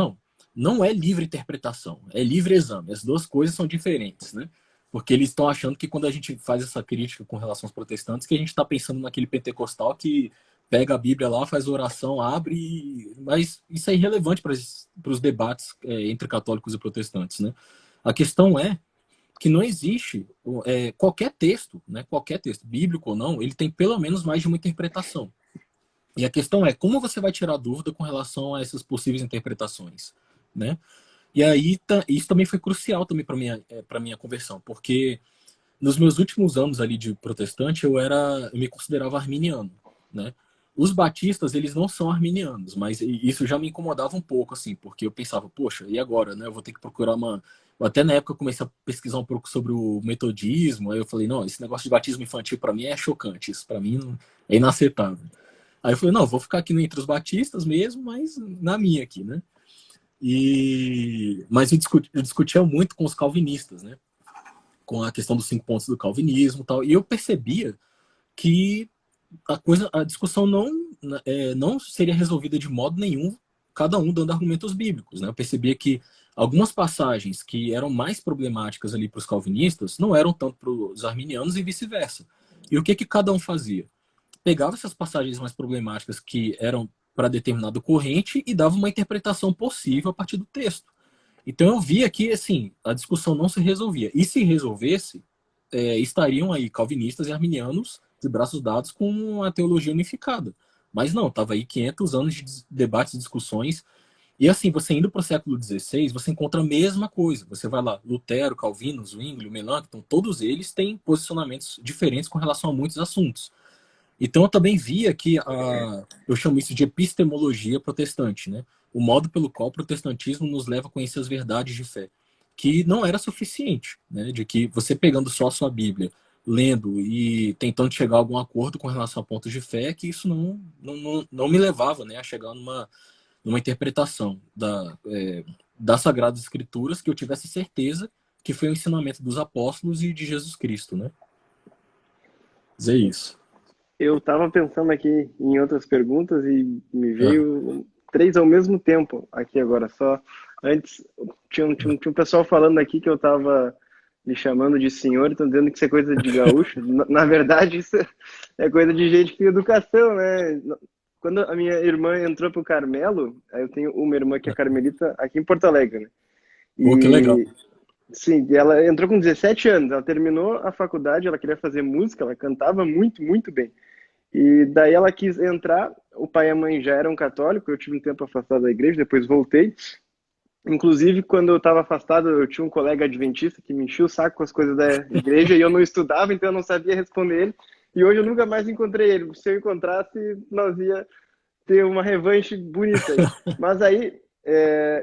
Speaker 2: Não é livre interpretação, é livre exame. As duas coisas são diferentes, né? Porque eles estão achando que quando a gente faz essa crítica com relação aos protestantes, que a gente está pensando naquele pentecostal que pega a Bíblia lá, faz oração, abre, mas isso é irrelevante para os debates entre católicos e protestantes, né? A questão é que não existe qualquer texto, né? Qualquer texto, bíblico ou não, ele tem pelo menos mais de uma interpretação. E a questão é como você vai tirar dúvida com relação a essas possíveis interpretações, né? E aí isso também foi crucial também para minha conversão, porque nos meus últimos anos ali de protestante eu me considerava arminiano, né? Os batistas, eles não são arminianos, mas isso já me incomodava um pouco, assim, porque eu pensava, poxa, e agora, né? Eu vou ter que procurar uma... Até na época eu comecei a pesquisar um pouco sobre o metodismo, aí eu falei, não, esse negócio de batismo infantil para mim é chocante, isso para mim é inaceitável. Aí eu falei, não, vou ficar aqui entre os batistas mesmo, mas na minha aqui, né? Mas eu discutia muito com os calvinistas, né? Com a questão dos 5 pontos do calvinismo e tal. E eu percebia que a discussão não seria resolvida de modo nenhum, cada um dando argumentos bíblicos, né? Eu percebia que algumas passagens que eram mais problemáticas ali para os calvinistas não eram tanto para os arminianos e vice-versa. E o que cada um fazia? Pegava essas passagens mais problemáticas que eram para determinado corrente e dava uma interpretação possível a partir do texto. Então eu via que assim, a discussão não se resolvia. E se resolvesse, estariam aí calvinistas e arminianos de braços dados com a teologia unificada. Mas não, estava aí 500 anos de debates e discussões. E assim, você indo para o século XVI, você encontra a mesma coisa. Você vai lá, Lutero, Calvino, Zwingli, Melanchthon, todos eles têm posicionamentos diferentes com relação a muitos assuntos. Então eu também via que eu chamo isso de epistemologia protestante, né? O modo pelo qual o protestantismo nos leva a conhecer as verdades de fé, que não era suficiente, né? De que você pegando só a sua Bíblia, lendo e tentando chegar a algum acordo com relação a pontos de fé, que isso não me levava, né, a chegar numa interpretação das Sagradas Escrituras que eu tivesse certeza que foi o ensinamento dos apóstolos e de Jesus Cristo, né? Dizer isso.
Speaker 1: Eu estava pensando aqui em outras perguntas e me
Speaker 2: Ah,
Speaker 1: veio três ao mesmo tempo aqui agora. Só antes tinha um pessoal falando aqui que eu estava me chamando de senhor, estão dizendo que isso é coisa de gaúcho. Na verdade, isso é coisa de gente que tem educação, né? Quando a minha irmã entrou pro Carmelo, aí eu tenho uma irmã que é carmelita aqui em Porto Alegre, né?
Speaker 2: pô, que legal.
Speaker 1: E sim, ela entrou com 17 anos, ela terminou a faculdade, ela queria fazer música, ela cantava muito, muito bem. E daí ela quis entrar, o pai e a mãe já eram católicos, eu tive um tempo afastado da igreja, depois voltei. Inclusive, quando eu estava afastado, eu tinha um colega adventista que me enchia o saco com as coisas da igreja e eu não estudava, então eu não sabia responder ele. E hoje eu nunca mais encontrei ele. Se eu encontrasse, nós ia ter uma revanche bonita aí. Mas aí,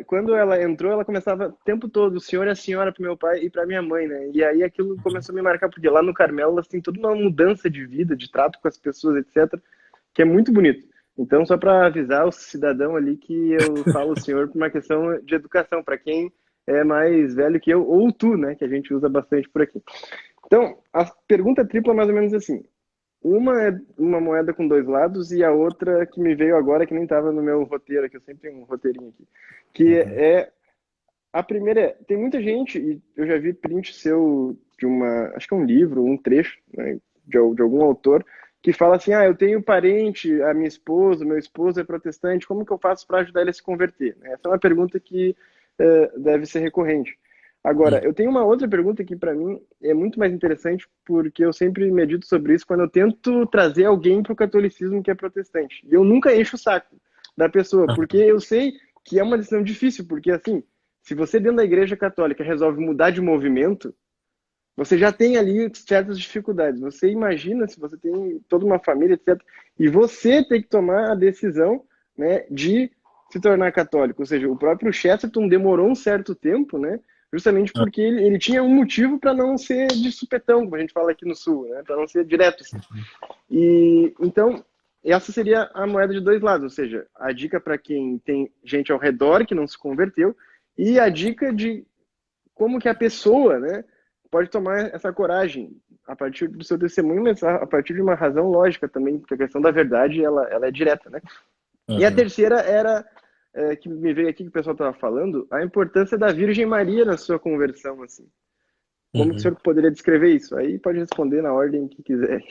Speaker 1: quando ela entrou, ela começava o tempo todo, o senhor e a senhora para meu pai e para minha mãe, né? E aí aquilo começou a me marcar, porque lá no Carmelo elas têm toda uma mudança de vida, de trato com as pessoas, etc., que é muito bonito. Então, só para avisar o cidadão ali que eu falo o senhor por uma questão de educação, para quem é mais velho que eu, ou tu, né, que a gente usa bastante por aqui. Então, a pergunta tripla é mais ou menos assim. Uma é uma moeda com dois lados e a outra que me veio agora, que nem estava no meu roteiro, que eu sempre tenho um roteirinho aqui, que
Speaker 2: Uhum.
Speaker 1: é a primeira tem muita gente, e eu já vi print seu de uma, acho que é um livro, um trecho, né, de algum autor, que fala assim, eu tenho parente, a minha esposa, meu esposo é protestante, como que eu faço para ajudar ele a se converter? Essa é uma pergunta que deve ser recorrente. Agora,
Speaker 2: Uhum.
Speaker 1: eu tenho uma outra pergunta que para mim é muito mais interessante, porque eu sempre medito sobre isso quando eu tento trazer alguém para o catolicismo que é protestante. E eu nunca encho o saco da pessoa, porque eu sei que é uma decisão difícil, porque assim, se você dentro da igreja católica resolve mudar de movimento, você já tem ali certas dificuldades. Você imagina se você tem toda uma família, etc. E você tem que tomar a decisão, né, de se tornar católico. Ou seja, o próprio Chesterton demorou um certo tempo, né, justamente
Speaker 2: Ah,
Speaker 1: porque ele tinha um motivo para não ser de supetão, como a gente fala aqui no Sul, né, para não ser direto assim. E então essa seria a moeda de dois lados, ou seja, a dica para quem tem gente ao redor que não se converteu e a dica de como que a pessoa, né, pode tomar essa coragem a partir do seu testemunho, mas a partir de uma razão lógica também, porque a questão da verdade, ela é direta, né? E a
Speaker 2: aham.
Speaker 1: terceira era, que me veio aqui, que o pessoal estava falando, a importância da Virgem Maria na sua conversão, assim. Como que o
Speaker 2: Uhum.
Speaker 1: senhor poderia descrever isso? Aí pode responder na ordem que quiser.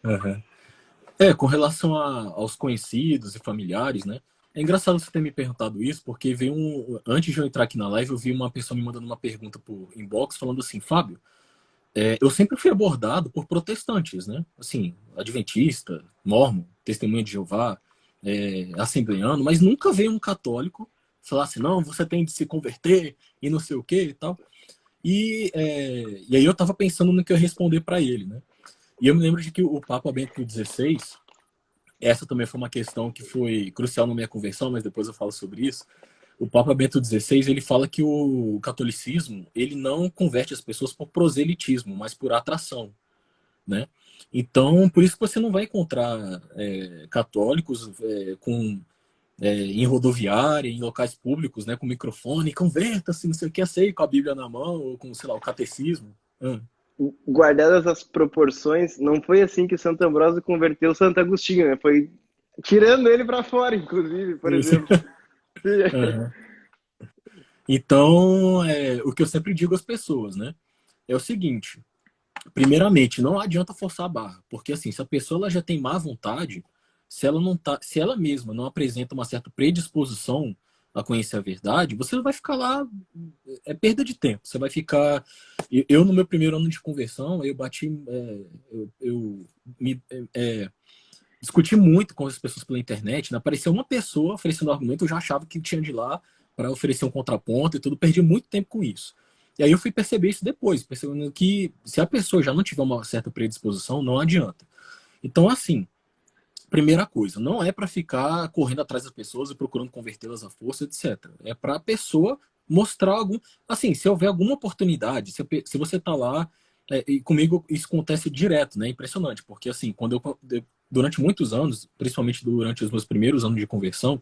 Speaker 2: Aham. Com relação aos conhecidos e familiares, né? É engraçado você ter me perguntado isso, porque veio antes de eu entrar aqui na live, eu vi uma pessoa me mandando uma pergunta por inbox falando assim, Fábio, eu sempre fui abordado por protestantes, né? Assim, adventista, mormon, testemunha de Jeová, assembleano, mas nunca veio um católico falar assim, não, você tem de se converter e não sei o que e tal. E aí eu tava pensando no que eu ia responder para ele, né? E eu me lembro de que o Papa Bento XVI, essa também foi uma questão que foi crucial na minha conversão, mas depois eu falo sobre isso. O Papa Bento XVI, ele fala que o catolicismo, ele não converte as pessoas por proselitismo, mas por atração, né? Então, por isso que você não vai encontrar católicos em rodoviária, em locais públicos, né, com microfone, converta-se, não sei o que, sei, com a Bíblia na mão, ou com, sei lá, o catecismo.
Speaker 1: Guardadas as proporções, não foi assim que Santo Ambrósio converteu Santo Agostinho, né? Foi tirando ele para fora, inclusive, por
Speaker 2: Isso.
Speaker 1: exemplo.
Speaker 2: Uhum. Então, o que eu sempre digo às pessoas, né, é o seguinte: primeiramente, não adianta forçar a barra, porque assim, se a pessoa ela já tem má vontade, se ela mesma não apresenta uma certa predisposição a conhecer a verdade, você vai ficar lá, é perda de tempo. Você vai ficar. Eu no meu primeiro ano de conversão, eu bati, eu me discuti muito com as pessoas pela internet, né? Apareceu uma pessoa oferecendo argumento, eu já achava que tinha de ir lá para oferecer um contraponto e tudo, perdi muito tempo com isso. E aí eu fui perceber isso depois, percebendo que se a pessoa já não tiver uma certa predisposição, não adianta. Então, assim, primeira coisa, não é para ficar correndo atrás das pessoas e procurando convertê-las à força, etc. É para a pessoa mostrar algum. Assim, se houver alguma oportunidade, se você está lá, e comigo isso acontece direto, né? Impressionante, porque assim, durante muitos anos, principalmente durante os meus primeiros anos de conversão,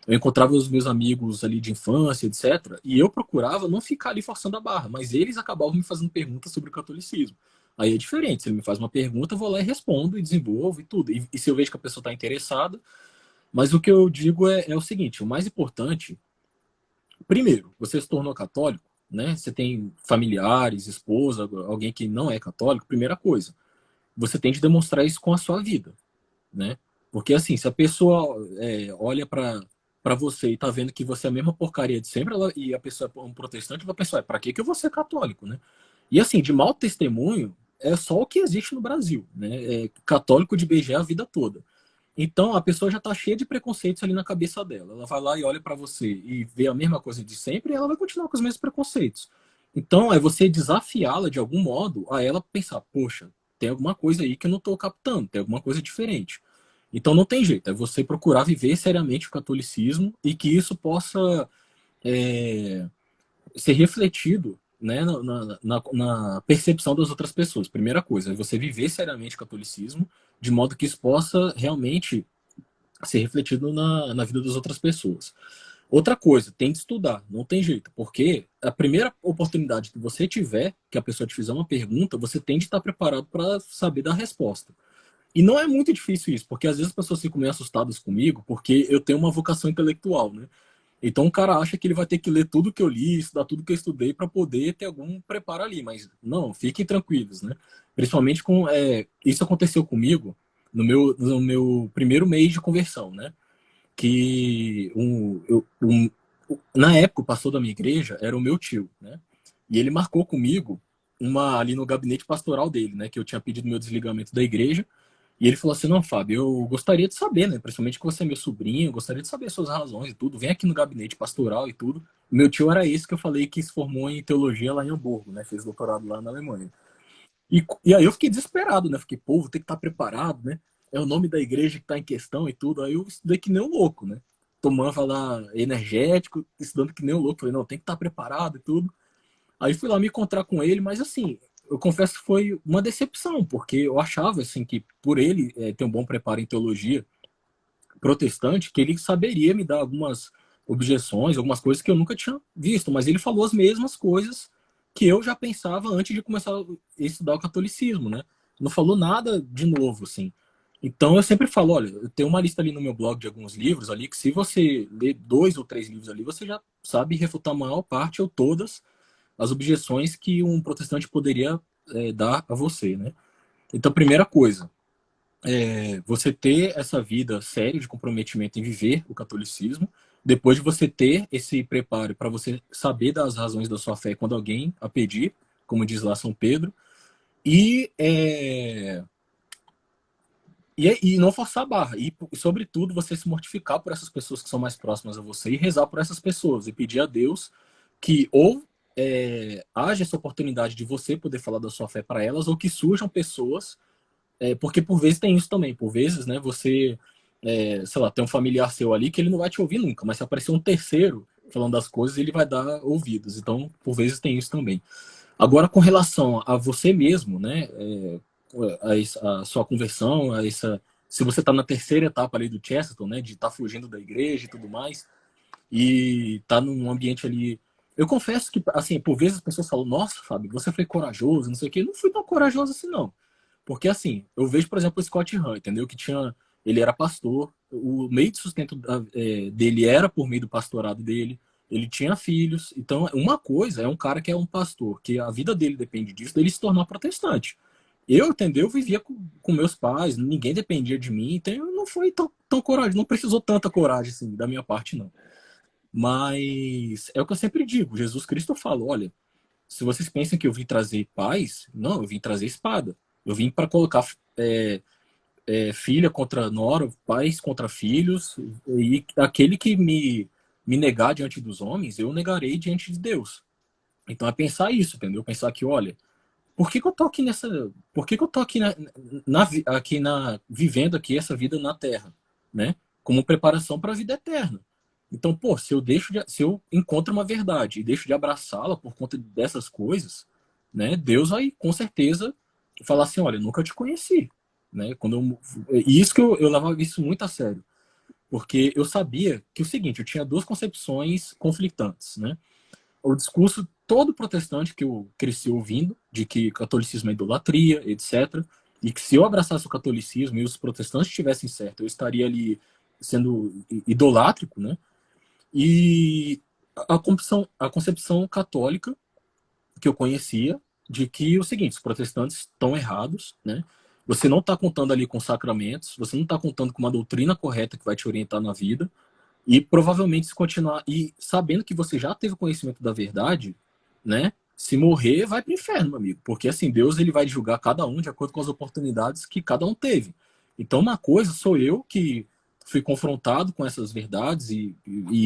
Speaker 2: eu encontrava os meus amigos ali de infância, etc. E eu procurava não ficar ali forçando a barra, mas eles acabavam me fazendo perguntas sobre o catolicismo. Aí é diferente, se ele me faz uma pergunta, eu vou lá e respondo, e desenvolvo e tudo. E se eu vejo que a pessoa está interessada, mas o que eu digo é o seguinte, o mais importante, primeiro, você se tornou católico, né? Você tem familiares, esposa, alguém que não é católico, primeira coisa, você tem de demonstrar isso com a sua vida, né? Porque assim, se a pessoa olha para você e tá vendo que você é a mesma porcaria de sempre, e a pessoa é um protestante, vai pensar, para que eu vou ser católico, né? E assim, de mau testemunho, é só o que existe no Brasil, né? É católico de beijar a vida toda. Então a pessoa já está cheia de preconceitos ali na cabeça dela. Ela vai lá e olha para você e vê a mesma coisa de sempre e ela vai continuar com os mesmos preconceitos. Então é você desafiá-la de algum modo a ela pensar, poxa, tem alguma coisa aí que eu não estou captando, tem alguma coisa diferente. Então não tem jeito, é você procurar viver seriamente o catolicismo e que isso possa é, ser refletido, né, na percepção das outras pessoas. Primeira coisa, é você viver seriamente o catolicismo, de modo que isso possa realmente ser refletido na vida das outras pessoas. Outra coisa, tem de estudar, não tem jeito, porque a primeira oportunidade que você tiver, que a pessoa te fizer uma pergunta, você tem de estar preparado para saber dar a resposta. E não é muito difícil isso, porque às vezes as pessoas ficam meio assustadas comigo, porque eu tenho uma vocação intelectual, né? Então o cara acha que ele vai ter que ler tudo que eu li, estudar tudo que eu estudei para poder ter algum preparo ali, mas não, fiquem tranquilos, né? Principalmente com isso aconteceu comigo no meu primeiro mês de conversão, né? Que na época o pastor da minha igreja era o meu tio, né? E ele marcou comigo uma ali no gabinete pastoral dele, né? Que eu tinha pedido meu desligamento da igreja. E ele falou assim, não, Fábio, eu gostaria de saber, né? Principalmente que você é meu sobrinho, eu gostaria de saber as suas razões e tudo. Vem aqui no gabinete pastoral e tudo. Meu tio era esse que eu falei que se formou em teologia lá em Hamburgo, né? Fez doutorado lá na Alemanha. E aí eu fiquei desesperado, né? Fiquei, pô, vou ter que estar preparado, né? É o nome da igreja que está em questão e tudo. Aí eu estudei que nem um louco, né? Tomando lá energético, estudando que nem um louco. Falei, não, tem que estar preparado e tudo. Aí fui lá me encontrar com ele, mas assim, eu confesso que foi uma decepção, porque eu achava assim que por ele ter um bom preparo em teologia protestante, que ele saberia me dar algumas objeções, algumas coisas que eu nunca tinha visto, mas ele falou as mesmas coisas que eu já pensava antes de começar a estudar o catolicismo, né? Não falou nada de novo, assim. Então eu sempre falo, olha, eu tenho uma lista ali no meu blog de alguns livros ali que se você ler 2 ou 3 livros ali, você já sabe refutar a maior parte ou todas as objeções que um protestante poderia dar a você, né? Então, primeira coisa, você ter essa vida séria de comprometimento em viver o catolicismo, depois de você ter esse preparo para você saber das razões da sua fé quando alguém a pedir, como diz lá São Pedro, e, e não forçar a barra. E, sobretudo, você se mortificar por essas pessoas que são mais próximas a você e rezar por essas pessoas e pedir a Deus que ou haja essa oportunidade de você poder falar da sua fé para elas ou que surjam pessoas, porque por vezes tem isso também, por vezes, né, você, sei lá, tem um familiar seu ali que ele não vai te ouvir nunca, mas se aparecer um terceiro falando das coisas, ele vai dar ouvidos, então por vezes tem isso também. Agora, com relação a você mesmo, né, a sua conversão, se você está na terceira etapa ali do Chesterton, né, de estar fugindo da igreja e tudo mais, e tá num ambiente ali. Eu confesso que, assim, por vezes as pessoas falam, nossa, Fábio, você foi corajoso, não sei o quê. Eu não fui tão corajoso assim, não. Porque, assim, eu vejo, por exemplo, o Scott Hahn, entendeu? Que tinha. Ele era pastor, o meio de sustento dele era por meio do pastorado dele, ele tinha filhos. Então, uma coisa é um cara que é um pastor, que a vida dele depende disso, dele se tornar protestante. Eu, entendeu? Eu vivia com meus pais, ninguém dependia de mim, então eu não fui tão corajoso, não precisou tanta coragem, assim, da minha parte, não. Mas é o que eu sempre digo, Jesus Cristo falou, olha, se vocês pensam que eu vim trazer paz, não, eu vim trazer espada. Eu vim para colocar filha contra nora, pais contra filhos, e aquele que me negar diante dos homens, eu negarei diante de Deus. Então é pensar isso, entendeu? Pensar que, olha, por que eu tô aqui por que eu tô aqui vivendo aqui essa vida na Terra, né? Como preparação para a vida eterna. Então, pô, se eu encontro uma verdade e deixo de abraçá-la por conta dessas coisas, né? Deus vai com certeza falar assim, olha, nunca te conheci, né? E isso que eu levava isso muito a sério. Porque eu sabia que o seguinte, eu tinha duas concepções conflitantes, né? O discurso todo protestante que eu cresci ouvindo, de que catolicismo é idolatria, etc. E que se eu abraçasse o catolicismo e os protestantes estivessem certo, eu estaria ali sendo idolátrico, né? E a concepção católica que eu conhecia de que o seguinte, os protestantes estão errados, né? Você não está contando ali com sacramentos, você não está contando com uma doutrina correta que vai te orientar na vida, e provavelmente se continuar e sabendo que você já teve conhecimento da verdade, né? Se morrer, vai para o inferno, meu amigo, porque assim Deus ele vai julgar cada um de acordo com as oportunidades que cada um teve. Então uma coisa sou eu que fui confrontado com essas verdades e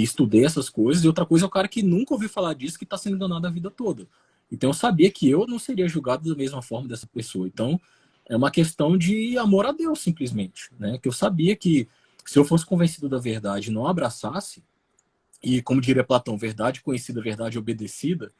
Speaker 2: estudei essas coisas, e outra coisa é o cara que nunca ouviu falar disso, que está sendo enganado a vida toda. Então eu sabia que eu não seria julgado da mesma forma dessa pessoa. Então é uma questão de amor a Deus, simplesmente, né? Que eu sabia que se eu fosse convencido da verdade e não abraçasse, e como diria Platão, verdade conhecida, verdade obedecida,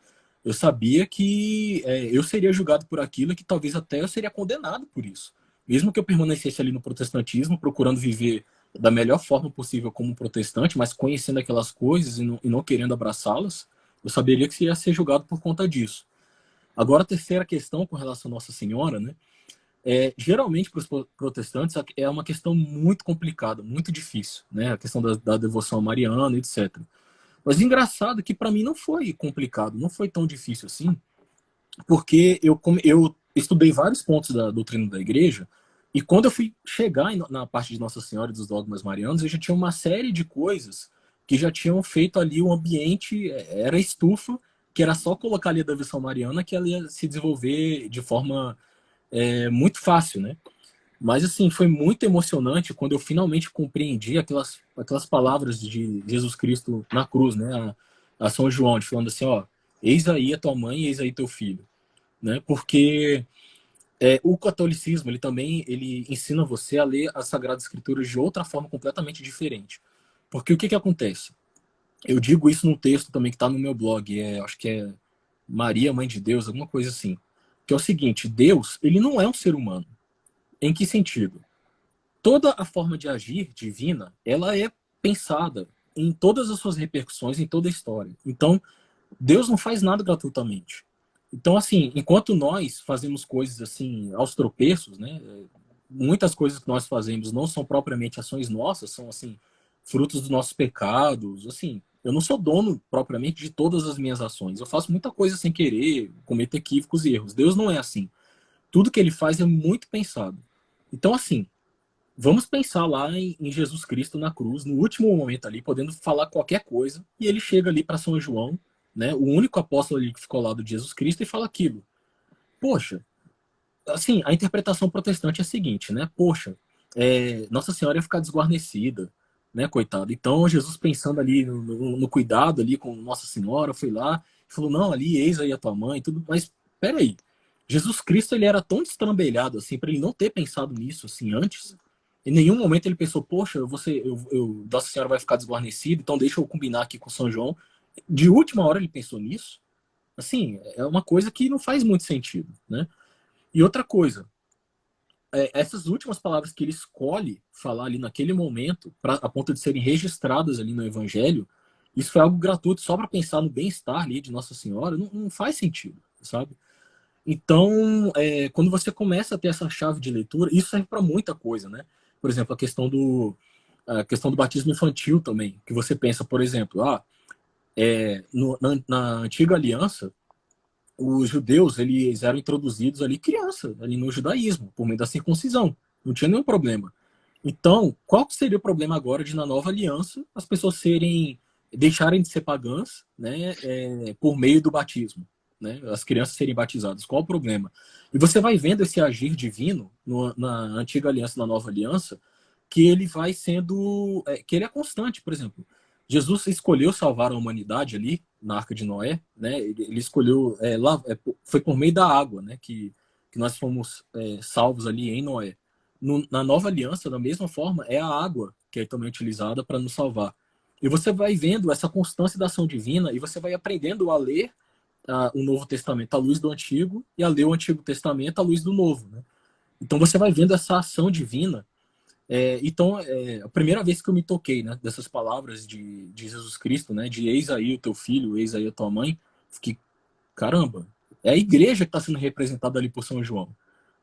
Speaker 2: eu sabia que eu seria julgado por aquilo e que talvez até eu seria condenado por isso. Mesmo que eu permanecesse ali no protestantismo, procurando viver da melhor forma possível como um protestante, mas conhecendo aquelas coisas e não querendo abraçá-las, eu saberia que ia ser julgado por conta disso. Agora, a terceira questão com relação a Nossa Senhora, né? Geralmente, para os protestantes, é uma questão muito complicada, muito difícil, né? A questão da devoção mariana, etc. Mas engraçado que para mim não foi complicado, não foi tão difícil assim, porque eu estudei vários pontos da doutrina da igreja, e quando eu fui chegar na parte de Nossa Senhora e dos dogmas marianos, eu já tinha uma série de coisas que já tinham feito ali o ambiente, era estufa, que era só colocar ali a devoção mariana que ela ia se desenvolver de forma muito fácil, né? Mas, assim, foi muito emocionante quando eu finalmente compreendi aquelas palavras de Jesus Cristo na cruz, né? A São João, falando assim, ó, eis aí a tua mãe e eis aí teu filho, né? Porque o catolicismo, ele ensina você a ler as Sagradas Escrituras de outra forma completamente diferente. Porque o que acontece? Eu digo isso num texto também que está no meu blog, acho que é Maria, Mãe de Deus, alguma coisa assim. Que é o seguinte, Deus, ele não é um ser humano. Em que sentido? Toda a forma de agir divina, ela é pensada em todas as suas repercussões, em toda a história. Então, Deus não faz nada gratuitamente. Então, assim, enquanto nós fazemos coisas assim aos tropeços, né? Muitas coisas que nós fazemos não são propriamente ações nossas, são assim frutos dos nossos pecados. Assim, eu não sou dono propriamente de todas as minhas ações. Eu faço muita coisa sem querer, cometo equívocos e erros. Deus não é assim. Tudo que ele faz é muito pensado. Então, assim, vamos pensar lá em Jesus Cristo na cruz, no último momento ali, podendo falar qualquer coisa, e ele chega ali para São João, né, o único apóstolo ali que ficou ao lado de Jesus Cristo, e fala aquilo. Poxa, assim, a interpretação protestante é a seguinte, né? Poxa, Nossa Senhora ia ficar desguarnecida, né, coitado. Então, Jesus pensando ali no cuidado ali com Nossa Senhora, foi lá e falou, não, ali, eis aí a tua mãe, tudo, mas peraí, Jesus Cristo, ele era tão destrambelhado, assim, para ele não ter pensado nisso, assim, antes. Em nenhum momento ele pensou, poxa, Nossa Senhora vai ficar desguarnecida, então deixa eu combinar aqui com São João. De última hora ele pensou nisso. Assim, é uma coisa que não faz muito sentido, né? E outra coisa, essas últimas palavras que ele escolhe falar ali naquele momento, a ponto de serem registradas ali no Evangelho, isso foi algo gratuito só para pensar no bem-estar ali de Nossa Senhora, não faz sentido, sabe? Então, quando você começa a ter essa chave de leitura, isso serve para muita coisa, né? Por exemplo, a questão do batismo infantil também, que você pensa, por exemplo, na antiga aliança, os judeus eles eram introduzidos ali criança, ali no judaísmo, por meio da circuncisão. Não tinha nenhum problema. Então, qual seria o problema agora de na nova aliança as pessoas deixarem de ser pagãs, né, por meio do batismo, né, as crianças serem batizadas? Qual o problema? E você vai vendo esse agir divino na antiga aliança, na nova aliança, que ele vai sendo, que ele é constante. Por exemplo, Jesus escolheu salvar a humanidade ali na Arca de Noé, né? Ele escolheu foi por meio da água, né? Que nós fomos salvos ali em Noé. Na nova aliança, da mesma forma, é a água que é também utilizada para nos salvar. E você vai vendo essa constância da ação divina e você vai aprendendo a ler o Novo Testamento à luz do Antigo e a ler o Antigo Testamento à luz do Novo, né? Então você vai vendo essa ação divina Então, a primeira vez que eu me toquei, né, dessas palavras de Jesus Cristo, né, de eis aí o teu filho, eis aí a tua mãe, fiquei, caramba, é a igreja que está sendo representada ali por São João,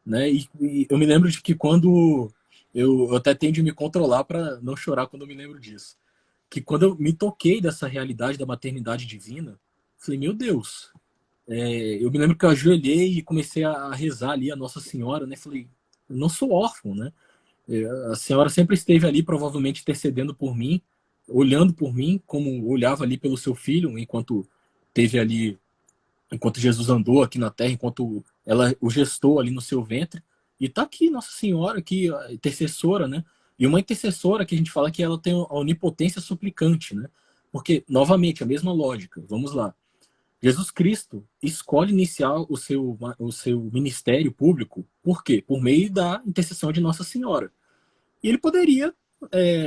Speaker 2: né? E eu me lembro de que quando eu até tendo de me controlar para não chorar quando eu me lembro disso, que quando eu me toquei dessa realidade da maternidade divina, falei, meu Deus, eu me lembro que eu ajoelhei e comecei a rezar ali a Nossa Senhora, né? Falei, eu não sou órfão, né? A senhora sempre esteve ali, provavelmente intercedendo por mim, olhando por mim, como olhava ali pelo seu filho, enquanto teve ali, enquanto Jesus andou aqui na Terra, enquanto ela o gestou ali no seu ventre. E tá aqui Nossa Senhora, aqui, a intercessora, né? E uma intercessora que a gente fala que ela tem a onipotência suplicante, né? Porque, novamente, a mesma lógica. Vamos lá. Jesus Cristo escolhe iniciar o seu ministério público, por quê? Por meio da intercessão de Nossa Senhora. E ele poderia,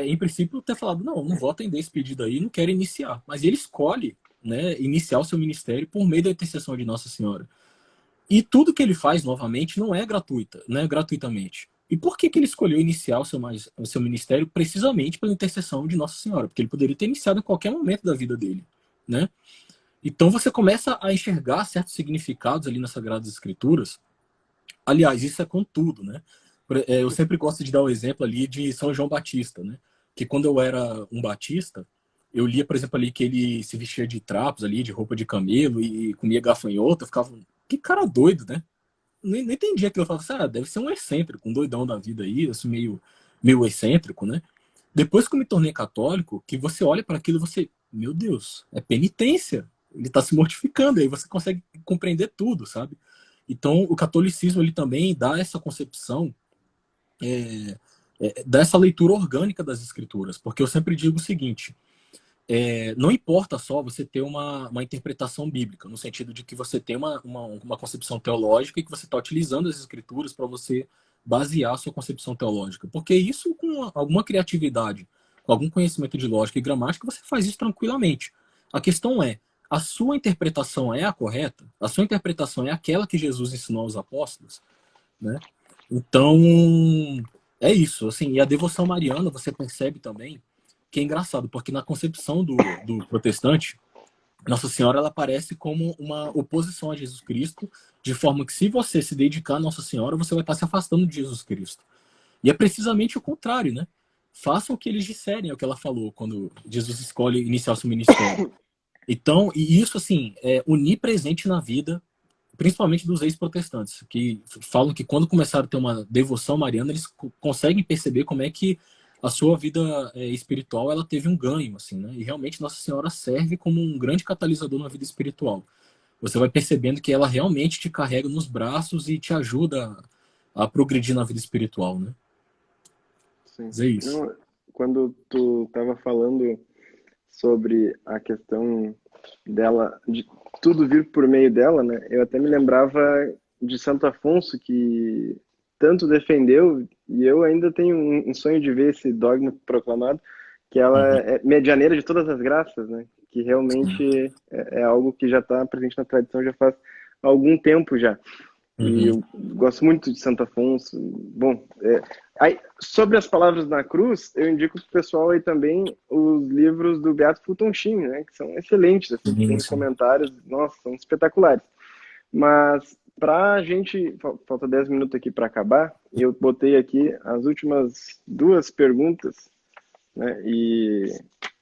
Speaker 2: em princípio, ter falado, não, não vou atender esse pedido aí, não quero iniciar. Mas ele escolhe, né, iniciar o seu ministério por meio da intercessão de Nossa Senhora. E tudo que ele faz, novamente, não é gratuita, não é gratuitamente. E por que ele escolheu iniciar o seu ministério precisamente pela intercessão de Nossa Senhora? Porque ele poderia ter iniciado em qualquer momento da vida dele, né? Então você começa a enxergar certos significados ali nas Sagradas Escrituras. Aliás, isso é com tudo, né? Eu sempre gosto de dar o exemplo ali de São João Batista, né? Que quando eu era um batista, eu lia, por exemplo, ali que ele se vestia de trapos ali, de roupa de camelo e comia gafanhoto. Eu ficava, que cara doido, né? Nem entendia aquilo. Eu falava assim, deve ser um excêntrico, um doidão da vida aí, assim, meio excêntrico, né? Depois que eu me tornei católico, que você olha para aquilo e você, meu Deus, é penitência. Ele está se mortificando, aí você consegue compreender tudo, sabe? Então, o catolicismo ele também dá essa concepção, dá essa leitura orgânica das escrituras, porque eu sempre digo o seguinte: não importa só você ter uma interpretação bíblica, no sentido de que você tem uma concepção teológica e que você está utilizando as escrituras para você basear a sua concepção teológica. Porque isso, com alguma criatividade, com algum conhecimento de lógica e gramática, você faz isso tranquilamente. A questão é, a sua interpretação é a correta? A sua interpretação é aquela que Jesus ensinou aos apóstolos? Né? Então, é isso. Assim, e a devoção mariana, você percebe também que é engraçado, porque na concepção do protestante, Nossa Senhora ela aparece como uma oposição a Jesus Cristo, de forma que se você se dedicar a Nossa Senhora, você vai estar se afastando de Jesus Cristo. E é precisamente o contrário, né? Façam o que eles disserem, é o que ela falou quando Jesus escolhe iniciar o seu ministério. Então, e isso, assim, é onipresente na vida, principalmente dos ex-protestantes, que falam que quando começaram a ter uma devoção mariana, eles conseguem perceber como é que a sua vida espiritual ela teve um ganho, assim, né? E realmente Nossa Senhora serve como um grande catalisador na vida espiritual. Você vai percebendo que ela realmente te carrega nos braços e te ajuda a progredir na vida espiritual, né?
Speaker 1: Sim.
Speaker 2: Mas é isso.
Speaker 1: Não, quando tu estava falando sobre a questão dela, de tudo vir por meio dela, né? Eu até me lembrava de Santo Afonso, que tanto defendeu, e eu ainda tenho um sonho de ver esse dogma proclamado, que ela
Speaker 2: Uhum.
Speaker 1: é medianeira de todas as graças, né? Que
Speaker 2: Sim.
Speaker 1: realmente é algo que já está presente na tradição já faz algum tempo já. E
Speaker 2: Uhum.
Speaker 1: eu gosto muito de Santo Afonso. Bom, aí, sobre as palavras na cruz, eu indico para o pessoal aí também os livros do Beato Fulton Sheen, né, que são excelentes, assim,
Speaker 2: Sim,
Speaker 1: tem
Speaker 2: sim.
Speaker 1: comentários, nossa, são espetaculares. Mas para a gente, falta 10 minutos aqui para acabar, e eu botei aqui as últimas duas perguntas, né, e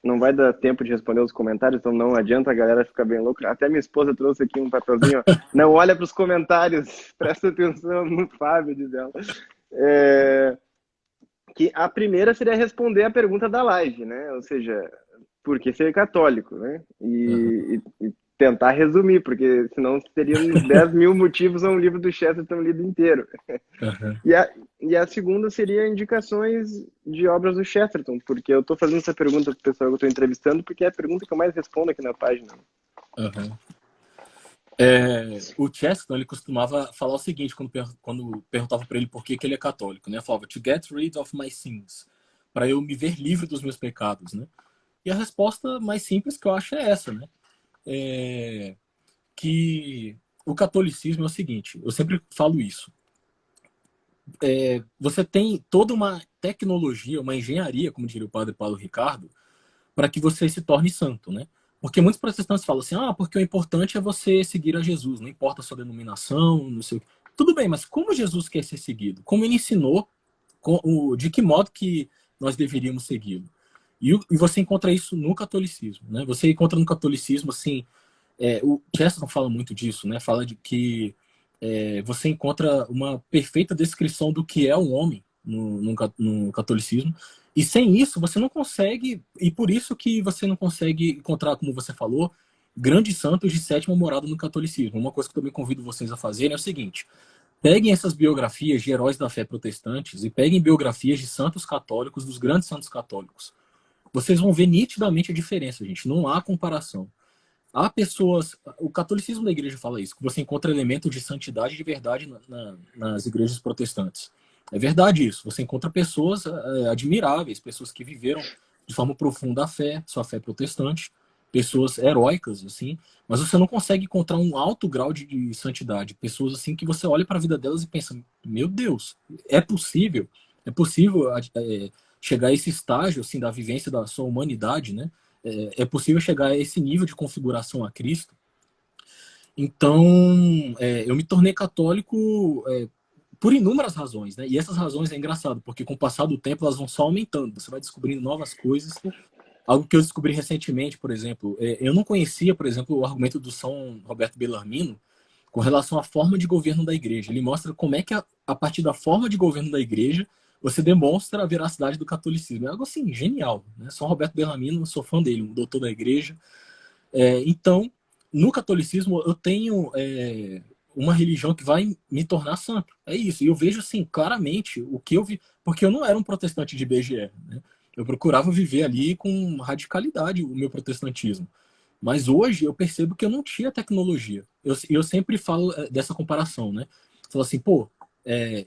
Speaker 1: não vai dar tempo de responder os comentários, então não adianta a galera ficar bem louca. Até minha esposa trouxe aqui um papelzinho, ó. Não olha para os comentários, presta atenção no Fábio, diz ela. Que a primeira seria responder a pergunta da live, né? Ou seja, por que ser católico, né?
Speaker 2: Uhum.
Speaker 1: E tentar resumir, porque senão teria uns 10 mil motivos a um livro do Chesterton lido inteiro.
Speaker 2: Uhum.
Speaker 1: E a segunda seria indicações de obras do Chesterton, porque eu estou fazendo essa pergunta para o pessoal que eu estou entrevistando, porque é a pergunta que eu mais respondo aqui na página.
Speaker 2: Uhum. O Chesterton ele costumava falar o seguinte quando perguntava para ele por que ele é católico, né? Falava to get rid of my sins, para eu me ver livre dos meus pecados, né? E a resposta mais simples que eu acho é essa, né? É que o catolicismo é o seguinte, eu sempre falo isso. você tem toda uma tecnologia, uma engenharia, como diria o padre Paulo Ricardo, para que você se torne santo, né? Porque muitos protestantes falam assim, porque o importante é você seguir a Jesus, não importa a sua denominação, não sei o quê. Tudo bem, mas como Jesus quer ser seguido? Como ele ensinou, de que modo que nós deveríamos segui-lo? E você encontra isso no catolicismo, né? Você encontra no catolicismo, assim, o Chesterton fala muito disso, né? Fala de que você encontra uma perfeita descrição do que é um homem no catolicismo. E sem isso, você não consegue, e por isso que você não consegue encontrar, como você falou, grandes santos de sétima morada no catolicismo. Uma coisa que eu também convido vocês a fazerem é o seguinte: peguem essas biografias de heróis da fé protestantes e peguem biografias de santos católicos, dos grandes santos católicos. Vocês vão ver nitidamente a diferença, gente. Não há comparação. Há pessoas. O catolicismo da igreja fala isso, que você encontra elementos de santidade de verdade nas igrejas protestantes. É verdade isso. Você encontra pessoas admiráveis, pessoas que viveram de forma profunda a fé, sua fé protestante, pessoas heróicas, assim, mas você não consegue encontrar um alto grau de santidade. Pessoas assim que você olha para a vida delas e pensa: meu Deus, é possível chegar a esse estágio assim, da vivência da sua humanidade, né? É possível chegar a esse nível de configuração a Cristo. Então, eu me tornei católico por inúmeras razões, né? E essas razões é engraçado, porque com o passar do tempo elas vão só aumentando. Você vai descobrindo novas coisas. Algo que eu descobri recentemente, por exemplo, eu não conhecia, por exemplo, o argumento do São Roberto Bellarmino com relação à forma de governo da igreja. Ele mostra como é que, a partir da forma de governo da igreja, você demonstra a veracidade do catolicismo. É algo assim, genial. Né? São Roberto Bellarmino, sou fã dele, um doutor da igreja. Então, no catolicismo, eu tenho uma religião que vai me tornar santo. É isso. E eu vejo, assim, claramente o que eu vi. Porque eu não era um protestante de IBGE. Né? Eu procurava viver ali com radicalidade o meu protestantismo. Mas hoje eu percebo que eu não tinha tecnologia. Eu sempre falo dessa comparação, né? Falo assim, pô,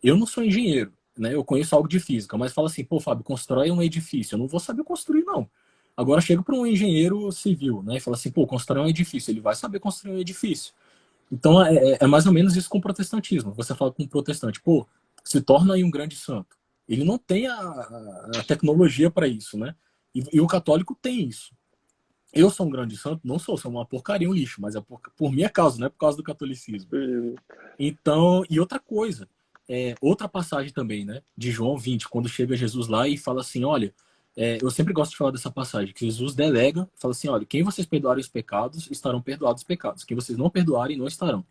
Speaker 2: eu não sou engenheiro, né? Eu conheço algo de física, mas fala assim, pô, Fábio, constrói um edifício. Eu não vou saber construir, não. Agora chega para um engenheiro civil, né? E fala assim, pô, constrói um edifício. Ele vai saber construir um edifício. Então é mais ou menos isso com o protestantismo. Você fala com um protestante, pô, se torna aí um grande santo. Ele não tem a tecnologia para isso, né? E o católico tem isso. Eu sou um grande santo? Não sou uma porcaria, um lixo, mas é por minha causa, não é por causa do catolicismo. Então, e outra coisa, outra passagem também, né, de João 20, quando chega Jesus lá e fala assim, olha, eu sempre gosto de falar dessa passagem, que Jesus delega, fala assim, olha, quem vocês perdoarem os pecados, estarão perdoados os pecados. Quem vocês não perdoarem, não estarão.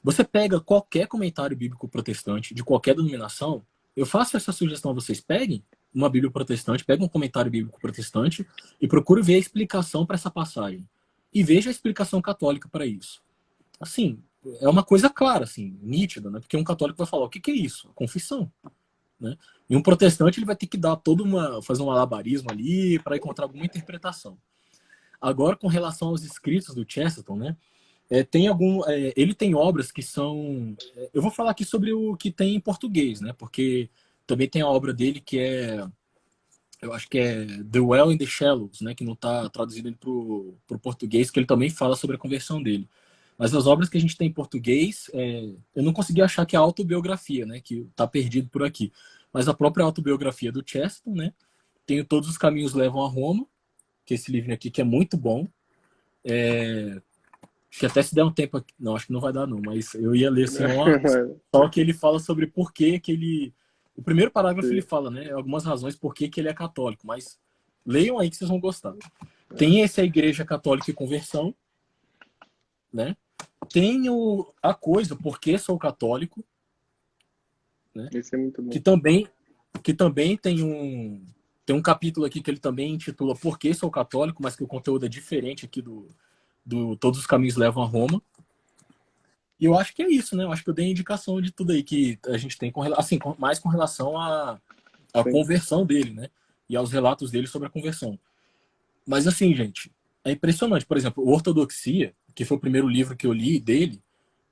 Speaker 2: Você pega qualquer comentário bíblico protestante, de qualquer denominação, eu faço essa sugestão a vocês, peguem uma Bíblia protestante, peguem um comentário bíblico protestante e procure ver a explicação para essa passagem. E veja a explicação católica para isso. Assim, é uma coisa clara, assim, nítida, né? Porque um católico vai falar, o que, que é isso? Confissão. Né? E um protestante ele vai ter que dar fazer um alabarismo ali para encontrar alguma interpretação. Agora, com relação aos escritos do Chesterton, né? Ele tem obras que são. Eu vou falar aqui sobre o que tem em português, né? Porque também tem a obra dele que eu acho que é The Well in the Shallows, né? Que não está traduzido para o português, que ele também fala sobre a conversão dele. Mas as obras que a gente tem em português, eu não consegui achar que é a autobiografia, né? Que está perdido por aqui. Mas a própria autobiografia do Chesterton, né? Tem Todos os Caminhos Levam a Roma, que é esse livro aqui que é muito bom. Que até se der um tempo aqui, não, acho que não vai dar não, mas eu ia ler assim, só que ele fala sobre por que ele... O primeiro parágrafo ele fala, né, algumas razões por que ele é católico, mas leiam aí que vocês vão gostar. Tem esse A Igreja Católica e Conversão, né? Tem a coisa Por que Sou Católico, né?
Speaker 1: Esse é muito bom.
Speaker 2: Que também tem um capítulo aqui que ele também intitula Por que Sou Católico, mas que o conteúdo é diferente aqui do Todos os Caminhos Levam a Roma. E eu acho que é isso, né? Eu acho que eu dei a indicação de tudo aí que a gente tem, mais com relação à conversão dele, né? E aos relatos dele sobre a conversão. Mas assim, gente, é impressionante. Por exemplo, o Ortodoxia, que foi o primeiro livro que eu li dele,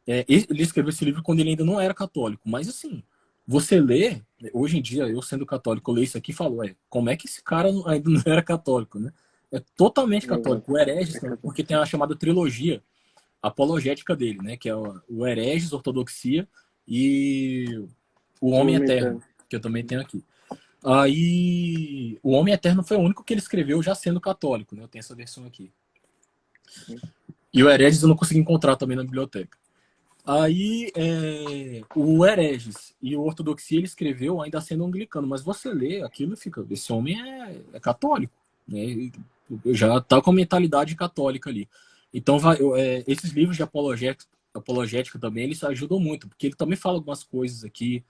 Speaker 2: ele escreveu esse livro quando ele ainda não era católico. Mas assim, você lê, hoje em dia, eu sendo católico, eu leio isso aqui e falo, como é que esse cara ainda não era católico, né? É totalmente católico. O Hereges, porque tem a chamada trilogia apologética dele, né? Que é o Hereges, Ortodoxia e O
Speaker 1: O
Speaker 2: Homem
Speaker 1: Homem
Speaker 2: Eterno,
Speaker 1: Eterno.
Speaker 2: que eu também tenho aqui. Aí, o Homem Eterno foi o único que ele escreveu já sendo católico, né? Eu tenho essa versão aqui. E o Hereges eu não consegui encontrar também na biblioteca. Aí, o Hereges e o Ortodoxia ele escreveu ainda sendo anglicano, mas você lê aquilo e fica, esse homem é católico, né? Já está com a mentalidade católica ali. Então, esses livros de apologética também, eles ajudam muito, porque ele também fala algumas coisas aqui,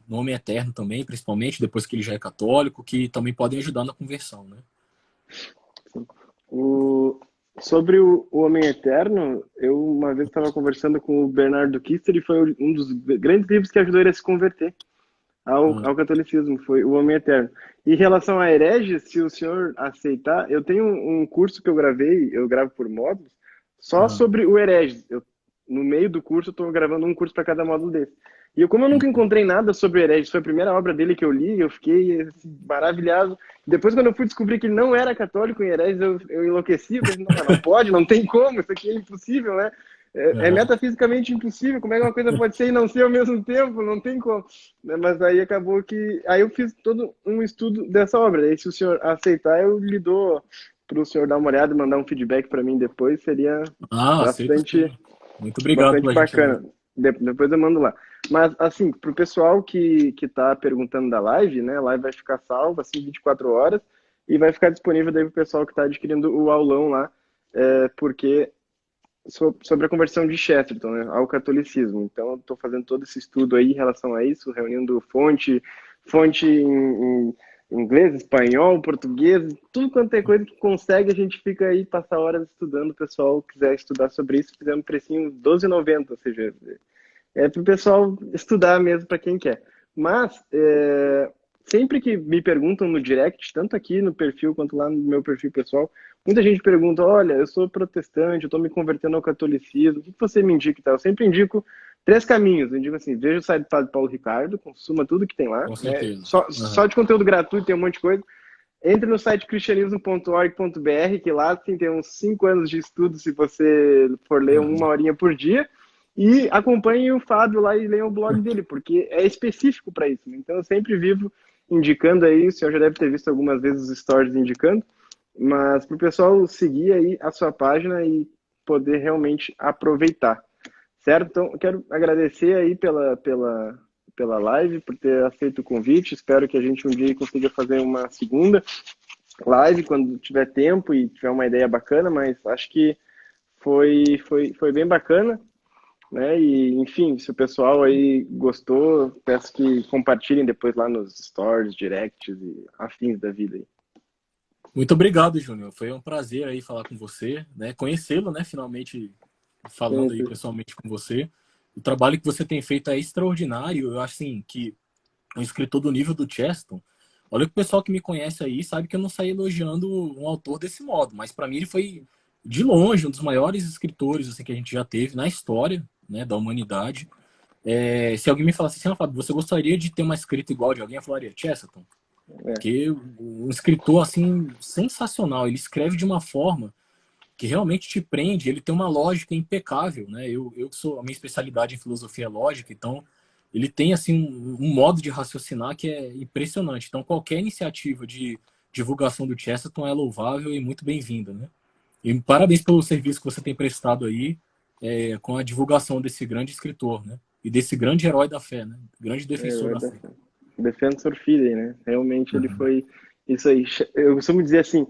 Speaker 2: no Homem Eterno também, principalmente, depois que ele já é católico, que também podem ajudar na conversão, né?
Speaker 1: O... Sobre o Homem Eterno, eu uma vez estava conversando com o Bernardo Kister e foi um dos grandes livros que ajudou ele a se converter ao catolicismo, foi o Homem Eterno. E em relação a hereges, se o senhor aceitar, eu tenho um curso que eu gravo por módulos, só
Speaker 2: Uhum.
Speaker 1: sobre o hereges. No meio do curso, eu estou gravando um curso para cada módulo desse. E como eu nunca encontrei nada sobre o hereges, foi a primeira obra dele que eu li, eu fiquei assim, maravilhado. Depois, quando eu fui descobrir que ele não era católico em hereges, eu enlouqueci, eu pensei, não, mas não pode, não tem como, isso aqui é impossível, né? É
Speaker 2: Uhum.
Speaker 1: metafisicamente impossível. Como é que uma coisa pode ser e não ser ao mesmo tempo? Não tem como. Mas aí acabou que. Aí eu fiz todo um estudo dessa obra. Aí, se o senhor aceitar, eu lhe dou para o senhor dar uma olhada e mandar um feedback para mim depois. Seria
Speaker 2: Aceito
Speaker 1: bastante,
Speaker 2: sim. Muito obrigado
Speaker 1: bastante
Speaker 2: pela gentileza.
Speaker 1: bacana. Depois eu mando lá. Mas, assim, para o pessoal que está perguntando da live, né? A live vai ficar salva, assim, 24 horas. E vai ficar disponível daí para o pessoal que está adquirindo o aulão lá. Porque sobre a conversão de Chesterton, né, ao catolicismo. Então, eu estou fazendo todo esse estudo aí em relação a isso, reunindo fonte em inglês, espanhol, português, tudo quanto é coisa que consegue, a gente fica aí, passa horas estudando. O pessoal quiser estudar sobre isso, fizemos um precinho R$12,90, ou seja, para o pessoal estudar mesmo, para quem quer. Mas, sempre que me perguntam no direct, tanto aqui no perfil quanto lá no meu perfil pessoal, muita gente pergunta, olha, eu sou protestante, eu estou me convertendo ao catolicismo, o que você me indica e tal? Eu sempre indico 3 caminhos. Eu digo assim, veja o site do Padre Paulo Ricardo, consuma tudo que tem lá,
Speaker 2: Com
Speaker 1: né?
Speaker 2: certeza.
Speaker 1: Só de conteúdo gratuito tem um monte de coisa. Entre no site cristianismo.org.br, que lá sim, tem uns 5 anos de estudo, se você for ler
Speaker 2: Uhum.
Speaker 1: uma horinha por dia. E acompanhe o Fábio lá e leiam o blog dele, porque é específico para isso. Né? Então eu sempre vivo indicando aí, o senhor já deve ter visto algumas vezes os stories indicando, mas para o pessoal seguir aí a sua página e poder realmente aproveitar. Certo? Então, eu quero agradecer aí pela live, por ter aceito o convite. Espero que a gente um dia consiga fazer uma segunda live quando tiver tempo e tiver uma ideia bacana, mas acho que foi bem bacana, né? E, enfim, se o pessoal aí gostou, peço que compartilhem depois lá nos stories, directs e afins da vida aí.
Speaker 2: Muito obrigado, Júnior. Foi um prazer aí falar com você, né? Conhecê-lo, né? Finalmente falando aí
Speaker 1: Conhecer.
Speaker 2: pessoalmente com você. O trabalho que você tem feito é extraordinário. Eu acho assim que um escritor do nível do Chesterton, olha que o pessoal que me conhece aí sabe que eu não saí elogiando um autor desse modo, mas para mim ele foi de longe um dos maiores escritores assim que a gente já teve na história, né, da humanidade. Se alguém me falasse assim, Fábio, você gostaria de ter uma escrita igual de alguém? Eu falaria Chesterton,
Speaker 1: É,
Speaker 2: porque um escritor assim sensacional, ele escreve de uma forma que realmente te prende, ele tem uma lógica impecável, né? Eu sou, a minha especialidade em filosofia é lógica, então ele tem assim um modo de raciocinar que é impressionante. Então qualquer iniciativa de divulgação do Chesterton é louvável e muito bem-vinda, né? E parabéns pelo serviço que você tem prestado aí, com a divulgação desse grande escritor, né? E desse grande herói da fé, né? Grande defensor
Speaker 1: é,
Speaker 2: da fé.
Speaker 1: Defensor Fidei, né? Realmente ele
Speaker 2: Uhum.
Speaker 1: foi isso aí. Eu costumo dizer assim,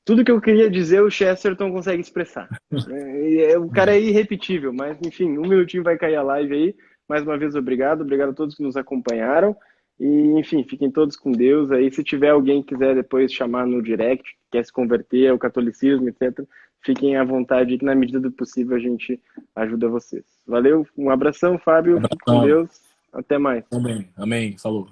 Speaker 1: tudo que eu queria dizer o Chesterton consegue expressar. Né? O cara é irrepetível, mas enfim, um minutinho vai cair a live aí. Mais uma vez, obrigado a todos que nos acompanharam. E, enfim, fiquem todos com Deus aí. Se tiver alguém que quiser depois chamar no direct, quer se converter ao catolicismo, etc., fiquem à vontade, que na medida do possível a gente ajuda vocês. Valeu, um abração, Fábio. Fique com
Speaker 2: Abração.
Speaker 1: Deus. Até mais.
Speaker 2: Amém. Amém. Falou.